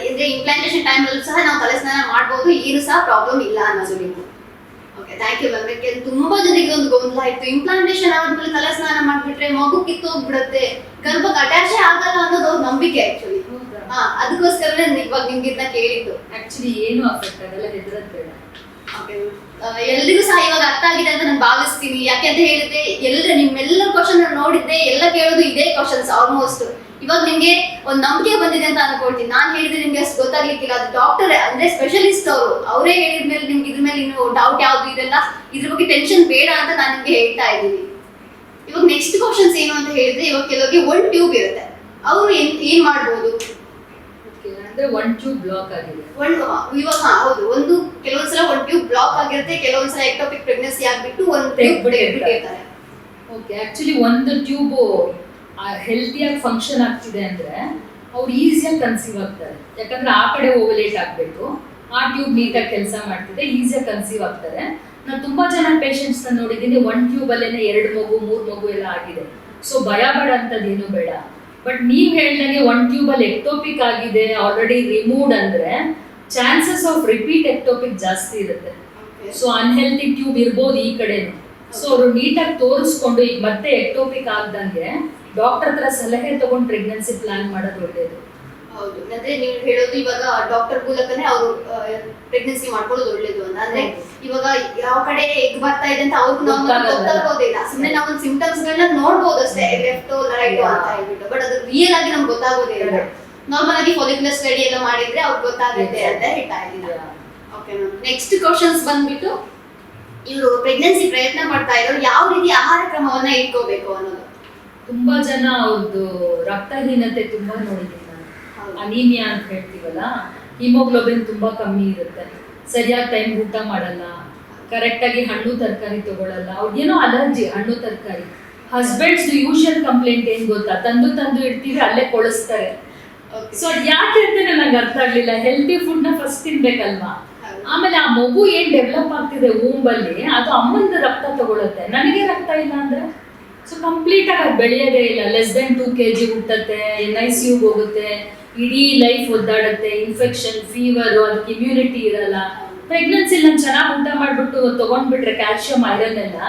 ಅಂದ್ರೆ ಇಂಪ್ಲಾಂಟೇಷನ್ ಟೈಮ್ ಅಲ್ಲೂ ಸಹ ನಾವು ತಲೆ ಸ್ನಾನ ಮಾಡಬಹುದು, ಏನು ಸಹ ಪ್ರಾಬ್ಲಮ್ ಇಲ್ಲ ಅನ್ನೋದು ನೀವು. Okay, thank you ma'am. ಯಾಕೆ ತುಂಬಾ ಜನರಿಗೆ ಒಂದು ಗೊಂದಲ ಇತ್ತು, ಇಂಪ್ಲಾಂಟೇಷನ್ ಆದ್ಮೇಲೆ ತಲೆ ಸ್ನಾನ ಮಾಡ್ಬಿಟ್ರೆ ಮಗು ಕಿತ್ತೋಗ್ಬಿಡತ್ತೆ, ಗರ್ಭಕ್ಕೆ ಅಟ್ಯಾಚೇ ಆಗಲ್ಲ ಅನ್ನೋದು ಅವ್ರ ನಂಬಿಕೆ ಆಕ್ಚುಲಿ. ಅದಕ್ಕೋಸ್ಕರನೇ ಇವಾಗ ನಿಮ್ಗೆ ಇದನ್ನ ಕೇಳಿದ್ದು. ಆಕ್ಚುಲಿ ಏನು ಅಫೆಕ್ಟ್ ಆಗಲ್ಲ, ಹೆದರದ್ ಬೇಡ. ಎಲ್ರಿಗೂ ಸಹ ಇವಾಗ ಅರ್ಥ ಆಗಿದೆ ಅಂತ ನಾನು ಭಾವಿಸ್ತೀನಿ. ಯಾಕೆ ಅಂತ ಹೇಳಿದ್ರೆ ನಿಮ್ಮೆಲ್ಲ ಕ್ವಶನ್ ನೋಡಿದ್ದೆ, ಎಲ್ಲ ಕೇಳೋದು ಇದೇ ಕ್ವಶನ್ಸ್ ಆಲ್ಮೋಸ್ಟ್. ಇವಾಗ ನಿಮ್ಗೆ ಒಂದು ನಂಬಿಕೆ ಬಂದಿದೆ ಅಂತ ಅನ್ಕೊಳ್ತೀನಿ. ನಾನು ಹೇಳಿದ್ರೆ ನಿಮ್ಗೆ ಅಷ್ಟು ಗೊತ್ತಾಗ್ಲಿಕ್ಕಿಲ್ಲ. ಅದು ಡಾಕ್ಟರ್ ಅಂದ್ರೆ ಸ್ಪೆಷಲಿಸ್ಟ್ ಅವರೇ ಹೇಳಿದ್ಮೇಲೆ ನಿಮ್ಗೆ ಇದ್ರ ಮೇಲೆ ಇನ್ನು ಡೌಟ್ ಯಾವ್ದು ಇರಲ್ಲ, ಇದ್ರ ಬಗ್ಗೆ ಟೆನ್ಷನ್ ಬೇಡ ಅಂತ ನಾನು ನಿಮ್ಗೆ ಹೇಳ್ತಾ ಇದ್ದೀನಿ. ಇವಾಗ ನೆಕ್ಸ್ಟ್ ಕ್ವಶನ್ಸ್ ಏನು ಅಂತ ಹೇಳಿದ್ರೆ, ಇವಾಗ ಕೆಲವರಿಗೆ 1 ಟ್ಯೂಬ್ ಇರುತ್ತೆ, ಅವರು ಏನ್ ಮಾಡ್ಬೋದು? ಅಂದ್ರೆ 1 ಟ್ಯೂಬ್ ಬ್ಲಾಕ್ ಆಗಿದೆ. ಇವಾಗ ಹೌದು, ಕೆಲವೊಂದ್ಸಲ 1 ಟ್ಯೂಬ್ ಬ್ಲಾಕ್ ಆಗಿರುತ್ತೆ, ಕೆಲವೊಂದ್ಸಲ ಎಕ್ಟೋಪಿಕ್ ಪ್ರೆಗ್ನೆನ್ಸಿ ಆಗ್ಬಿಟ್ಟು 1 ಟ್ಯೂಬ್ ಬಿಟ್ಟಿರ್ತಾರೆ. ಓಕೆ, ಆಕ್ಚುಲಿ ಒಂದು ಟ್ಯೂಬ್ ಹೆಲ್ತಿಯಾಗಿ ಫಂಕ್ಷನ್ ಆಗ್ತಿದೆ ಅಂದ್ರೆ ಅವ್ರು ಈಸಿಯಾಗಿ ಕನ್ಸೀವ್ ಆಗ್ತಾರೆ. ಯಾಕಂದ್ರೆ ಆ ಕಡೆ ಓವಲೇಟ್ ಆಗ್ಬೇಕು, ಆ ಟ್ಯೂಬ್ ನೀಟಾಗಿ ಕೆಲಸ ಮಾಡ್ತಿದೆ, ಈಸಿಯಾಗಿ ಕನ್ಸೀವ್ ಆಗ್ತಾರೆ. ನಾನು ತುಂಬಾ ಜನ ಪೇಷಂಟ್ಸ್ ನೋಡಿದ್ದೀನಿ, 1 ಟ್ಯೂಬ್ ಅಲ್ಲೇನೆ 2 ಮಗು 3 ಮಗು ಎಲ್ಲ ಆಗಿದೆ. ಸೊ ಭಯ ಬೇಡ ಅಂತದೇನು ಬೇಡ. ಬಟ್ ನೀವ್ ಹೇಳ್ದಂಗೆ 1 ಟ್ಯೂಬ್ ಅಲ್ಲಿ ಎಕ್ಟೋಪಿಕ್ ಆಗಿದೆ, ಆಲ್ರೆಡಿ ರಿಮೂವ್ಡ್ ಅಂದ್ರೆ ಚಾನ್ಸಸ್ ಆಫ್ ರಿಪೀಟ್ ಎಕ್ಟೋಪಿಕ್ ಜಾಸ್ತಿ ಇರುತ್ತೆ. ಸೊ ಅನ್ಹೆಲ್ತಿ ಟ್ಯೂಬ್ ಇರ್ಬೋದು ಈ ಕಡೆನು. ಸೊ ಅವರು ನೀಟಾಗಿ ತೋರಿಸ್ಕೊಂಡು ಈಗ ಮತ್ತೆ ಎಕ್ಟೋಪಿಕ್ ಆಗ್ದಂಗೆ ಡಾಕ್ಟರ್ ಹತ್ರ ಸಲಹೆ ತಗೊಂಡು ಪ್ರೆಗ್ನೆನ್ಸಿ ಪ್ಲಾನ್ ಮಾಡೋದು ಒಳ್ಳೇದು. ಹೌದು, ಅಂದ್ರೆ ನೀವು ಹೇಳೋದು ಇವಾಗ ಡಾಕ್ಟರ್ ಮೂಲಕನೇ ಅವರು ಪ್ರೆಗ್ನೆನ್ಸಿ ಮಾಡ್ಕೊಳ್ಳೋದು ಒಳ್ಳೇದು ಅಂತ. ಅಂದ್ರೆ ಇವಾಗ ಯಾವ ಕಡೆ ಎಗ್ ಬರ್ತಾ ಇದೆ ಅಂತ ಅವ್ರಿಗೆ ಗೊತ್ತಾಗೋದಿಲ್ಲ. ಸುಮ್ಮನೆ ನಾವು ಒಂದು ಸಿಂಪ್ಟಮ್ಸ್ ಗಳನ್ನ ನೋಡ್ಬೋದು ಅಷ್ಟೇ, ಲೆಫ್ಟ್ ರೈಟ್ ಅಂತ ಹೇಳ್ಬಿಟ್ಟು. ಬಟ್ ಅದು ರಿಯಲ್ ಆಗಿ ನಮ್ಗೆ ಗೊತ್ತಾಗೋದಿಲ್ಲ. ನಾರ್ಮಲ್ ಆಗಿ ಫಾಲಿಕ್ಯುಲರ್ ಸ್ಟಡಿ ಎಲ್ಲ ಮಾಡಿದ್ರೆ ಅವ್ರಿಗೆ ಗೊತ್ತಾಗುತ್ತೆ ಅಂತ ಹೇಳ್ತಾ ಇದ್ದೀನಿ. ಓಕೆ ಮ್ಯಾಮ್, ನೆಕ್ಸ್ಟ್ ಕ್ವಶನ್ಸ್ ಬಂದ್ಬಿಟ್ಟು, ಇವರು ಪ್ರೆಗ್ನೆನ್ಸಿ ಪ್ರಯತ್ನ ಪಡ್ತಾ ಇರೋರು ಯಾವ ರೀತಿ ಆಹಾರ ಕ್ರಮವನ್ನ ಇಟ್ಕೋಬೇಕು ಅನ್ನೋದು. ತುಂಬಾ ಜನ ಅವ್ರದ್ದು ರಕ್ತಹೀನತೆ ತುಂಬಾ ನೋಡಿದ್ದೀನಿ ನಾನು. ಅನೀಮಿಯಾ ಅಂತ ಹೇಳ್ತೀವಲ್ಲ, ಹಿಮೋಗ್ಲೋಬಿನ್ ತುಂಬಾ ಕಮ್ಮಿ ಇರುತ್ತೆ, ಸರಿಯಾದ ಟೈಮ್ ಊಟ ಮಾಡಲ್ಲ, ಕರೆಕ್ಟ್ ಆಗಿ ಹಣ್ಣು ತರಕಾರಿ ತಗೊಳ್ಳಲ್ಲ, ಅವ್ರಿಗೇನೋ ಅಲರ್ಜಿ ಹಣ್ಣು ತರಕಾರಿ. ಹಸ್ಬೆಂಡ್ಸ್ ಯೂಶುವಲ್ ಕಂಪ್ಲೇಂಟ್ ಏನ್ ಗೊತ್ತಾ, ತಂದು ಇಡ್ತೀವಿ ಅಲ್ಲೇ ಕೊಳಿಸ್ತಾರೆ. ಸೊ ಅದ್ ಯಾಕೆ ಅಂತ ನಂಗೆ ಅರ್ಥ ಆಗ್ಲಿಲ್ಲ. ಹೆಲ್ತಿ ಫುಡ್ ನ ಫಸ್ಟ್ ತಿನ್ಬೇಕಲ್ವಾ, ಆಮೇಲೆ ಆ ಮಗು ಏನ್ ಡೆವಲಪ್ ಆಗ್ತಿದೆ ಊಂಬಲ್ಲಿ ಅದು ಅಮ್ಮಂದು ರಕ್ತ ತಗೊಳುತ್ತೆ, ನನಗೆ ರಕ್ತ ಇಲ್ಲ ಅಂದ್ರೆ ಸೊ ಕಂಪ್ಲೀಟ್ ಆಗಿ ಅದು ಬೆಳೆಯೋದೇ ಇಲ್ಲ. ಲೆಸ್ ದೆನ್ 2 kg ಹುಟ್ಟತ್ತೆ, NICU ಹೋಗುತ್ತೆ, ಇಡೀ ಲೈಫ್ ಒದ್ದಾಡುತ್ತೆ, ಇನ್ಫೆಕ್ಷನ್, ಫೀವರ್, ಅದಕ್ಕೆ ಇಮ್ಯುನಿಟಿ ಇರಲ್ಲ. ಪ್ರೆಗ್ನೆನ್ಸಿ ನಾನು ಚೆನ್ನಾಗಿ ಊಟ ಮಾಡ್ಬಿಟ್ಟು ತಗೊಂಡ್ಬಿಟ್ರೆ ಕ್ಯಾಲ್ಸಿಯಂ ಐರನ್ ಎಲ್ಲ,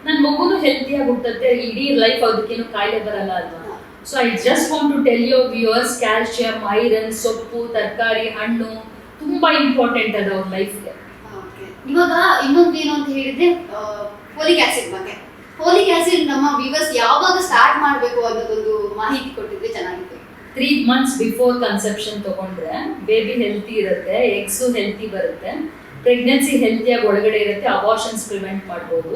ನನ್ನ ಮಗುನು ಹೆಲ್ತಿಯಾಗಿ ಹುಟ್ಟತ್ತೆ, ಇಡೀ ಲೈಫ್ ಅದಕ್ಕೇನು ಕಾಯಿಲೆ ಬರಲ್ಲ ಅಲ್ವಾ. So I just want to tell your viewers, calcium, iron, ಸೊಪ್ಪು, ತರಕಾರಿ, ಹಣ್ಣು ತುಂಬಾ ಇಂಪಾರ್ಟೆಂಟ್ ಅದು ಅವ್ರ ಲೈಫ್ಗೆ. ಇವಾಗ ಇನ್ನೊಂದು ಏನು ಅಂತ ಹೇಳಿದ್ರೆ ಫೋಲಿಕ್ ಆಸಿಡ್ ಬಗ್ಗೆ. ಫೋಲಿಕ್ ಆಸಿಡ್ ನಮ್ಮ ವ್ಯೂವರ್ಸ್ ಯಾವಾಗ ಸ್ಟಾರ್ಟ್ ಮಾಡಬೇಕು ಅನ್ನೋದೊಂದು ಮಾಹಿತಿ ಕೊಟ್ಟಿದ್ರೆ ಚೆನ್ನಾಗಿತ್ತು. 3 months ಬಿಫೋರ್ ಕನ್ಸೆಪ್ಷನ್ ತಗೊಂಡ್ರೆ ಬೇಬಿ ಹೆಲ್ತಿ ಇರುತ್ತೆ, ಎಗ್ಸು ಹೆಲ್ತಿ ಬರುತ್ತೆ, ಪ್ರೆಗ್ನೆನ್ಸಿ ಹೆಲ್ತಿಯಾಗಿ ಒಳಗಡೆ ಇರುತ್ತೆ, ಅಬಾರ್ಷನ್ಸ್ ಪ್ರಿವೆಂಟ್ ಮಾಡ್ಬೋದು.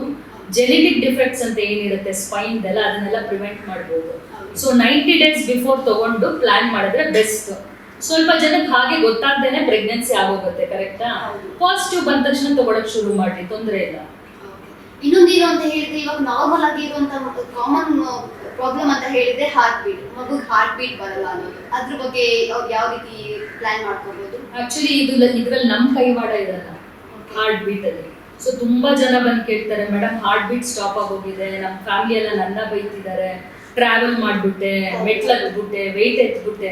ಜೆನೆಟಿಕ್ ಡಿಫೆಕ್ಟ್ಸ್ ಅಂತ ಏನಿರುತ್ತೆ ಸ್ಪೈನ್ದೆಲ್ಲ, ಅದನ್ನೆಲ್ಲ ಪ್ರಿವೆಂಟ್ ಮಾಡ್ಬೋದು. ಸೊ 90 days ಬಿಫೋರ್ ತಗೊಂಡು ಪ್ಲಾನ್ ಮಾಡಿದ್ರೆ ಬೆಸ್ಟ್. ಸ್ವಲ್ಪ ಜನಕ್ಕೆ ಹಾಗೆ ಗೊತ್ತಾಗ್ದೇನೆ ಪ್ರೆಗ್ನೆನ್ಸಿ ಆಗೋಗುತ್ತೆ, ಕರೆಕ್ಟಾ? ಪಾಸಿಟಿವ್ ಬಂದ ತಕ್ಷಣ ತಗೊಳಕ್ ಶುರು ಮಾಡಿ, ತೊಂದರೆ ಇಲ್ಲ. ಇನ್ನೊಂದೇನು ಅಂತ ಹೇಳಿದ್ರೆ, ಇವಾಗ ನಾರ್ಮಲ್ ಆಗಿ ಇರುವಂತ ಕಾಮನ್ ಪ್ರಾಬ್ಲಮ್ ಅಂತ ಹೇಳಿದ್ರೆ ಹಾರ್ಟ್ ಬೀಟ್, ಮಗುಗೆ ಹಾರ್ಟ್ ಬೀಟ್ ಬರಲ್ಲ ಅನ್ನೋದು. ಅದ್ರ ಬಗ್ಗೆ ಅವ್ರು ಯಾವ ರೀತಿ ಪ್ಲಾನ್ ಮಾಡ್ಕೋಬಹುದು? ಆಕ್ಚುಲಿ ಇದ್ರಲ್ಲಿ ನಮ್ ಕೈವಾಡ ಇರಲ್ಲ ಹಾರ್ಟ್ ಬೀಟ್ ಅಲ್ಲಿ. ಸೊ ತುಂಬಾ ಜನ ಬಂದು ಕೇಳ್ತಾರೆ, ಮೇಡಮ್ ಹಾರ್ಟ್ ಬೀಟ್ ಸ್ಟಾಪ್ ಆಗೋಗಿದೆ, ನಮ್ಮ ಫ್ಯಾಮಿಲಿ ಎಲ್ಲ ನನ್ನ ಬೈತಿದ್ದಾರೆ, ಟ್ರಾವೆಲ್ ಮಾಡ್ಬಿಟ್ಟೆ, ಮೆಟ್ಲತ್ಬಿಟ್ಟೆ, ವೆಯ್ಟ್ ಎತ್ಬಿಟ್ಟೆ,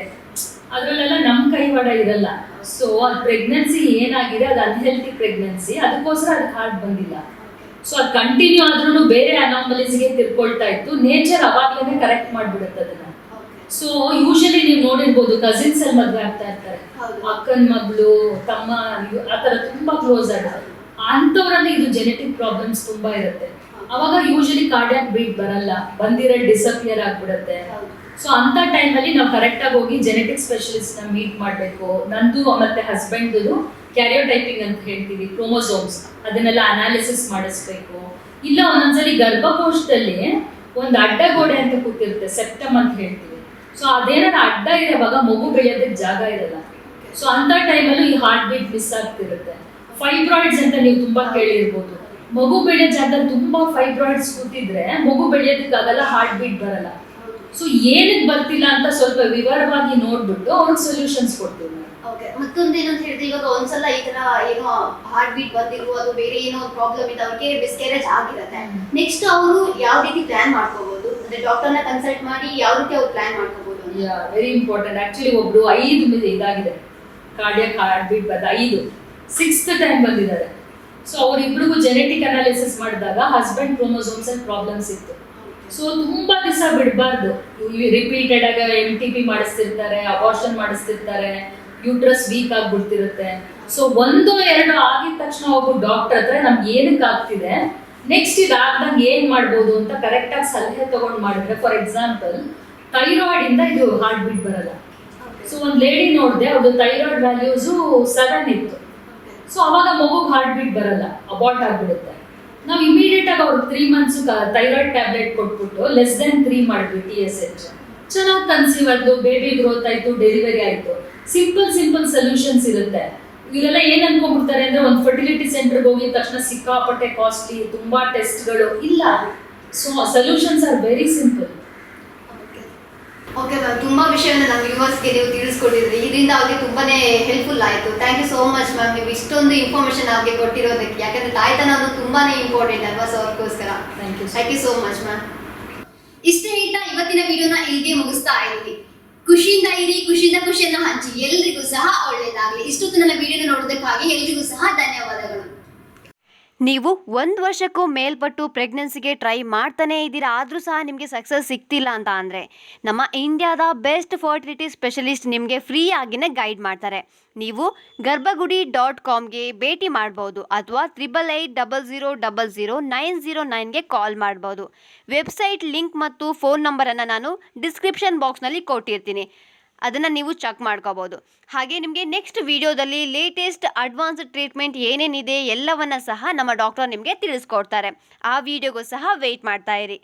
ಅದ್ರಲ್ಲೆಲ್ಲ ನಮ್ ಕೈವಾಡ ಇರಲ್ಲ. ಸೊ ಅದು ಪ್ರೆಗ್ನೆನ್ಸಿ ಏನಾಗಿದೆ ಅದು ಅನ್ಹೆಲ್ತಿ ಪ್ರೆಗ್ನೆನ್ಸಿ, ಅದಕ್ಕೋಸ್ಕರ ಅದಕ್ಕೆ ಹಾರ್ಟ್ ಬಂದಿಲ್ಲ. ಸೊ ಅದು ಕಂಟಿನ್ಯೂ ಆದ್ರೂ ಬೇರೆ ಅನಾಮಲೀಸ್ಗೆ ತಿರ್ಕೊಳ್ತಾ ಇತ್ತು, ನೇಚರ್ ಅವಾಗ್ಲೇನೆ ಕರೆಕ್ಟ್ ಮಾಡ್ಬಿಡುತ್ತೆ ಅದನ್ನ. ಸೊ ಯೂಶಲಿ ನೀವು ನೋಡಿರ್ಬೋದು, ಕಸಿನ್ಸ್ ಅಲ್ಲಿ ಮದ್ವೆ ಆಗ್ತಾ ಇರ್ತಾರೆ, ಅಕ್ಕನ ಮಗಳು, ತಮ್ಮ, ಆತರ ತುಂಬಾ ಕ್ಲೋಸ್ ಆಗುತ್ತೆ. ಅಂತವ್ರಲ್ಲಿ ಇದು ಜೆನೆಟಿಕ್ ಪ್ರಾಬ್ಲಮ್ಸ್ ತುಂಬಾ ಇರುತ್ತೆ. ಅವಾಗ ಯೂಶಲಿ ಕಾರ್ಡಿಯಾಕ್ ಬೀಟ್ ಬರಲ್ಲ, ಬಂದಿರೋ ಡಿಸಪಿಯರ್ ಆಗ್ಬಿಡುತ್ತೆ. ಸೊ ಅಂತ ಟೈಮಲ್ಲಿ ನಾವು ಕರೆಕ್ಟ್ ಆಗಿ ಹೋಗಿ ಜೆನೆಟಿಕ್ ಸ್ಪೆಷಲಿಸ್ಟ್ ನ ಮೀಟ್ ಮಾಡಬೇಕು. ನಂದು ಮತ್ತೆ ಹಸ್ಬೆಂಡ್ದು ಕ್ಯಾರಿಯೋಟೈಪಿಂಗ್ ಅಂತ ಹೇಳ್ತೀವಿ, ಕ್ರೋಮೋಸೋಮ್ಸ್, ಅದನ್ನೆಲ್ಲ ಅನಾಲಿಸಿಸ್ ಮಾಡಿಸ್ಬೇಕು. ಇಲ್ಲ ಒಂದೊಂದ್ಸಲಿ ಗರ್ಭಕೋಶದಲ್ಲಿ ಒಂದು ಅಡ್ಡಗೋಡೆ ಅಂತ ಕೂತಿರುತ್ತೆ, ಸೆಪ್ಟಮ್ ಅಂತ ಹೇಳ್ತೀವಿ. ಸೊ ಅದೇನಾರ ಅಡ್ಡ ಇರೋವಾಗ ಮಗು ಬೆಳೆಯೋದಕ್ಕೆ ಜಾಗ ಇರಲ್ಲ. ಸೊ ಅಂತ ಟೈಮಲ್ಲೂ ಈ ಹಾರ್ಟ್ ಬೀಟ್ ಮಿಸ್ ಆಗ್ತಿರುತ್ತೆ. ಫೈಬ್ರಾಯ್ಡ್ಸ್ ಅಂತ ನೀವು ತುಂಬಾ ಕೇಳಿರ್ಬೋದು, ಮಗು ಬೆಳೆಯೋ ಜಾಗದಲ್ಲಿ ತುಂಬಾ ಫೈಬ್ರಾಯ್ಡ್ಸ್ ಕೂತಿದ್ರೆ ಮಗು ಬೆಳೆಯೋದಕ್ಕಾಗಲ್ಲ, ಹಾರ್ಟ್ ಬೀಟ್ ಬರಲ್ಲ. ಸೊ ಏನಕ್ಕೆ ಬರ್ತಿಲ್ಲ ಅಂತ ಸ್ವಲ್ಪ ವಿವರವಾಗಿ ನೋಡ್ಬಿಟ್ಟು ಅವ್ರಿಗೆ ಸೊಲ್ಯೂಷನ್ಸ್ ಕೊಡ್ತೀವಿ. ಮತ್ತೊಂದು ಏನಂತ ಹೇಳಿದ್ರೆ, ಇವಾಗ ಒಂದ್ಸಲ ಈ ತರ ಏನೋ ಹಾರ್ಟ್ ಬೀಟ್ ಬಂದಿರುವ ಅದು ಬೇರೆ ಏನೋ ಪ್ರಾಬ್ಲಮ್ ಇದೆ, ಅವ್ರಿಗೆ ಮಿಸ್ಕ್ಯಾರೇಜ್ ಆಗಿರುತ್ತೆ. ನೆಕ್ಸ್ಟ್ ಅವರು ಯಾವ ರೀತಿ ಪ್ಲಾನ್ ಮಾಡ್ಕೋಬಹುದು, ಅಂದ್ರೆ ಡಾಕ್ಟರ್ನ ಕನ್ಸಲ್ಟ್ ಮಾಡಿ ಯಾವ ರೀತಿ ಅವ್ರು ಪ್ಲಾನ್ ಮಾಡ್ಕೋಬಹುದು? Very important. ಆಕ್ಚುಲಿ ಒಬ್ರು 5 ಇದಾಗಿದೆ ಕಾರ್ಡಿಯಾಕ್ ಹಾರ್ಟ್ ಬೀಟ್ ಬಂದ, 5 6th ಟೈಮ್ ಬಂದಿದ್ದಾರೆ. ಸೊ ಅವ್ರಿಬ್ರಿಗೂ ಜೆನೆಟಿಕ್ ಅನಾಲಿಸಿಸ್ ಮಾಡಿದಾಗ ಹಸ್ಬೆಂಡ್ ಕ್ರೋಮೋಸೋಮ್ಸ್ ಅಲ್ಲಿ ಪ್ರಾಬ್ಲಮ್ಸ್ ಇತ್ತು. ಸೊ ತುಂಬಾ ದಿವಸ ಬಿಡಬಾರ್ದು, ರಿಪೀಟೆಡ್ ಆಗಿ MTP ಮಾಡಿಸ್ತಿರ್ತಾರೆ, ಅಬಾರ್ಷನ್ ಮಾಡಿಸ್ತಿರ್ತಾರೆ, ಯೂಟ್ರಸ್ ವೀಕ್ ಆಗ್ಬಿಡ್ತಿರುತ್ತೆ. ಸೊ 1-2 ಆಗಿದ ತಕ್ಷಣ ಒಬ್ಬ ಡಾಕ್ಟರ್ ಹತ್ರ ನಮ್ಗೆ ಏನಕ್ಕೆ ಆಗ್ತಿದೆ, ನೆಕ್ಸ್ಟ್ ಇದಾಗ್ದಾಗ ಏನ್ ಮಾಡ್ಬೋದು ಅಂತ ಕರೆಕ್ಟ್ ಆಗಿ ಸಲಹೆ ತಗೊಂಡ್ ಮಾಡಿದ್ರೆ, ಫಾರ್ ಎಕ್ಸಾಂಪಲ್ ಥೈರಾಯ್ಡ್ ಇಂದ ಇದು ಹಾರ್ಟ್ ಬೀಟ್ ಬರಲ್ಲ. ಸೊ ಒಂದ್ ಲೇಡಿ ನೋಡಿದೆ, ಅವ್ರದ್ದು ಥೈರಾಯ್ಡ್ ವ್ಯಾಲ್ಯೂಸು 7 ಇತ್ತು. ಸೊ ಅವಾಗ ಮಗುಗೆ ಹಾರ್ಟ್ ಬೀಟ್ ಬರಲ್ಲ, ಅಬಾರ್ಟ್ ಆಗ್ಬಿಡುತ್ತೆ. ನಾವು ಇಮಿಡಿಯೇಟ್ ಆಗಿ ಅವ್ರಿಗೆ 3 months ಥೈರಾಯ್ಡ್ ಟ್ಯಾಬ್ಲೆಟ್ ಕೊಟ್ಬಿಟ್ಟು ಲೆಸ್ ದೆನ್ 3 ಮಾಡಿದ್ವಿ TSH. ಚೆನ್ನಾಗಿ ಕನ್ಸೀವ್ ಆಯ್ತು, ಬೇಬಿ ಗ್ರೋತ್ ಆಯ್ತು, ಡೆಲಿವರಿ ಆಯ್ತು. ಸಿಂಪಲ್ ಸೊಲ್ಯೂಷನ್ಸ್ ಇರುತ್ತೆ. ಇವರೆಲ್ಲ ಏನ್ ಅನ್ಕೊಂಡ್ಬಿಡ್ತಾರೆ ಅಂದ್ರೆ, ಒಂದು ಫರ್ಟಿಲಿಟಿ ಸೆಂಟರ್ಗೆ ಹೋಗಿದ ತಕ್ಷಣ ಸಿಕ್ಕಾಪಟ್ಟೆ ಕಾಸ್ಟ್ಲಿ, ತುಂಬಾ ಟೆಸ್ಟ್ಗಳು ಇಲ್ಲ. So solutions are very simple. Okay ma'am, ತುಂಬಾ ವಿಷಯವನ್ನು ನಮ್ಮ ವ್ಯೂವರ್ಸ್ಗೆ ನೀವು ತಿಳಿಸ್ಕೊಟ್ಟಿದ್ರಿ. ಇದರಿಂದ ಅವ್ರಿಗೆ ತುಂಬಾನೇ ಹೆಲ್ಪ್ಫುಲ್ ಆಯಿತು. Thank you so much ma'am, ನೀವು ಇಷ್ಟೊಂದು ಇನ್ಫಾರ್ಮೇಶನ್ ಅವ್ರಿಗೆ ಕೊಟ್ಟಿರೋದಕ್ಕೆ. ಯಾಕಂದ್ರೆ ತಾಯ್ತನ ಅನ್ನೋದು ತುಂಬಾನೇ ಇಂಪಾರ್ಟೆಂಟ್ ಅಲ್ವಾ, ಸೊ ಅವ್ರಿಗೋಸ್ಕರ thank you so much ma'am. ಇಷ್ಟೇ ಹೇಳ್ತಾ ಇವತ್ತಿನ ವಿಡಿಯೋನ ಇಲ್ಲಿಗೆ ಮುಗಿಸ್ತಾ ಇದ್ದೀವಿ. ಖುಷಿಯಿಂದ ಇರಿ, ಖುಷಿಯನ್ನ ಹಂಚಿ. ಎಲ್ರಿಗೂ ಸಹ ಒಳ್ಳೇದಾಗಲಿ. ಇಷ್ಟೊತ್ತು ನನ್ನ ವಿಡಿಯೋನ ನೋಡೋದಕ್ಕಾಗಿ ಎಲ್ರಿಗೂ ಸಹ ಧನ್ಯವಾದಗಳು. ನೀವು 1 ವರ್ಷಕ್ಕೂ ಮೇಲ್ಪಟ್ಟು ಪ್ರೆಗ್ನೆನ್ಸಿಗೆ ಟ್ರೈ ಮಾಡ್ತಾನೇ ಇದ್ದೀರಾ, ಆದರೂ ಸಹ ನಿಮಗೆ ಸಕ್ಸಸ್ ಸಿಗ್ತಿಲ್ಲ ಅಂತ ಅಂದರೆ ನಮ್ಮ ಇಂಡಿಯಾದ ಬೆಸ್ಟ್ ಫರ್ಟಿಲಿಟಿ ಸ್ಪೆಷಲಿಸ್ಟ್ ನಿಮಗೆ ಫ್ರೀ ಆಗಿನೇ ಗೈಡ್ ಮಾಡ್ತಾರೆ. ನೀವು ಗರ್ಭಗುಡಿ.comಗೆ ಭೇಟಿ ಮಾಡ್ಬೋದು ಅಥವಾ 8880000909ಗೆ ಕಾಲ್ ಮಾಡ್ಬೋದು. ವೆಬ್ಸೈಟ್ ಲಿಂಕ್ ಮತ್ತು ಫೋನ್ ನಂಬರನ್ನು ನಾನು ಡಿಸ್ಕ್ರಿಪ್ಷನ್ ಬಾಕ್ಸ್ನಲ್ಲಿ ಕೊಟ್ಟಿರ್ತೀನಿ, ಅದನ್ನು ನೀವು ಚೆಕ್ ಮಾಡ್ಕೋಬೋದು. ಹಾಗೆ ನಿಮಗೆ ನೆಕ್ಸ್ಟ್ ವಿಡಿಯೋದಲ್ಲಿ ಲೇಟೆಸ್ಟ್ ಅಡ್ವಾನ್ಸ್ಡ್ ಟ್ರೀಟ್ಮೆಂಟ್ ಏನೇನಿದೆ ಎಲ್ಲವನ್ನ ಸಹ ನಮ್ಮ ಡಾಕ್ಟರ್ ನಿಮಗೆ ತಿಳಿಸ್ಕೊಡ್ತಾರೆ. ಆ ವಿಡಿಯೋಗೂ ಸಹ ವೆಯ್ಟ್ ಮಾಡ್ತಾ ಇರಿ.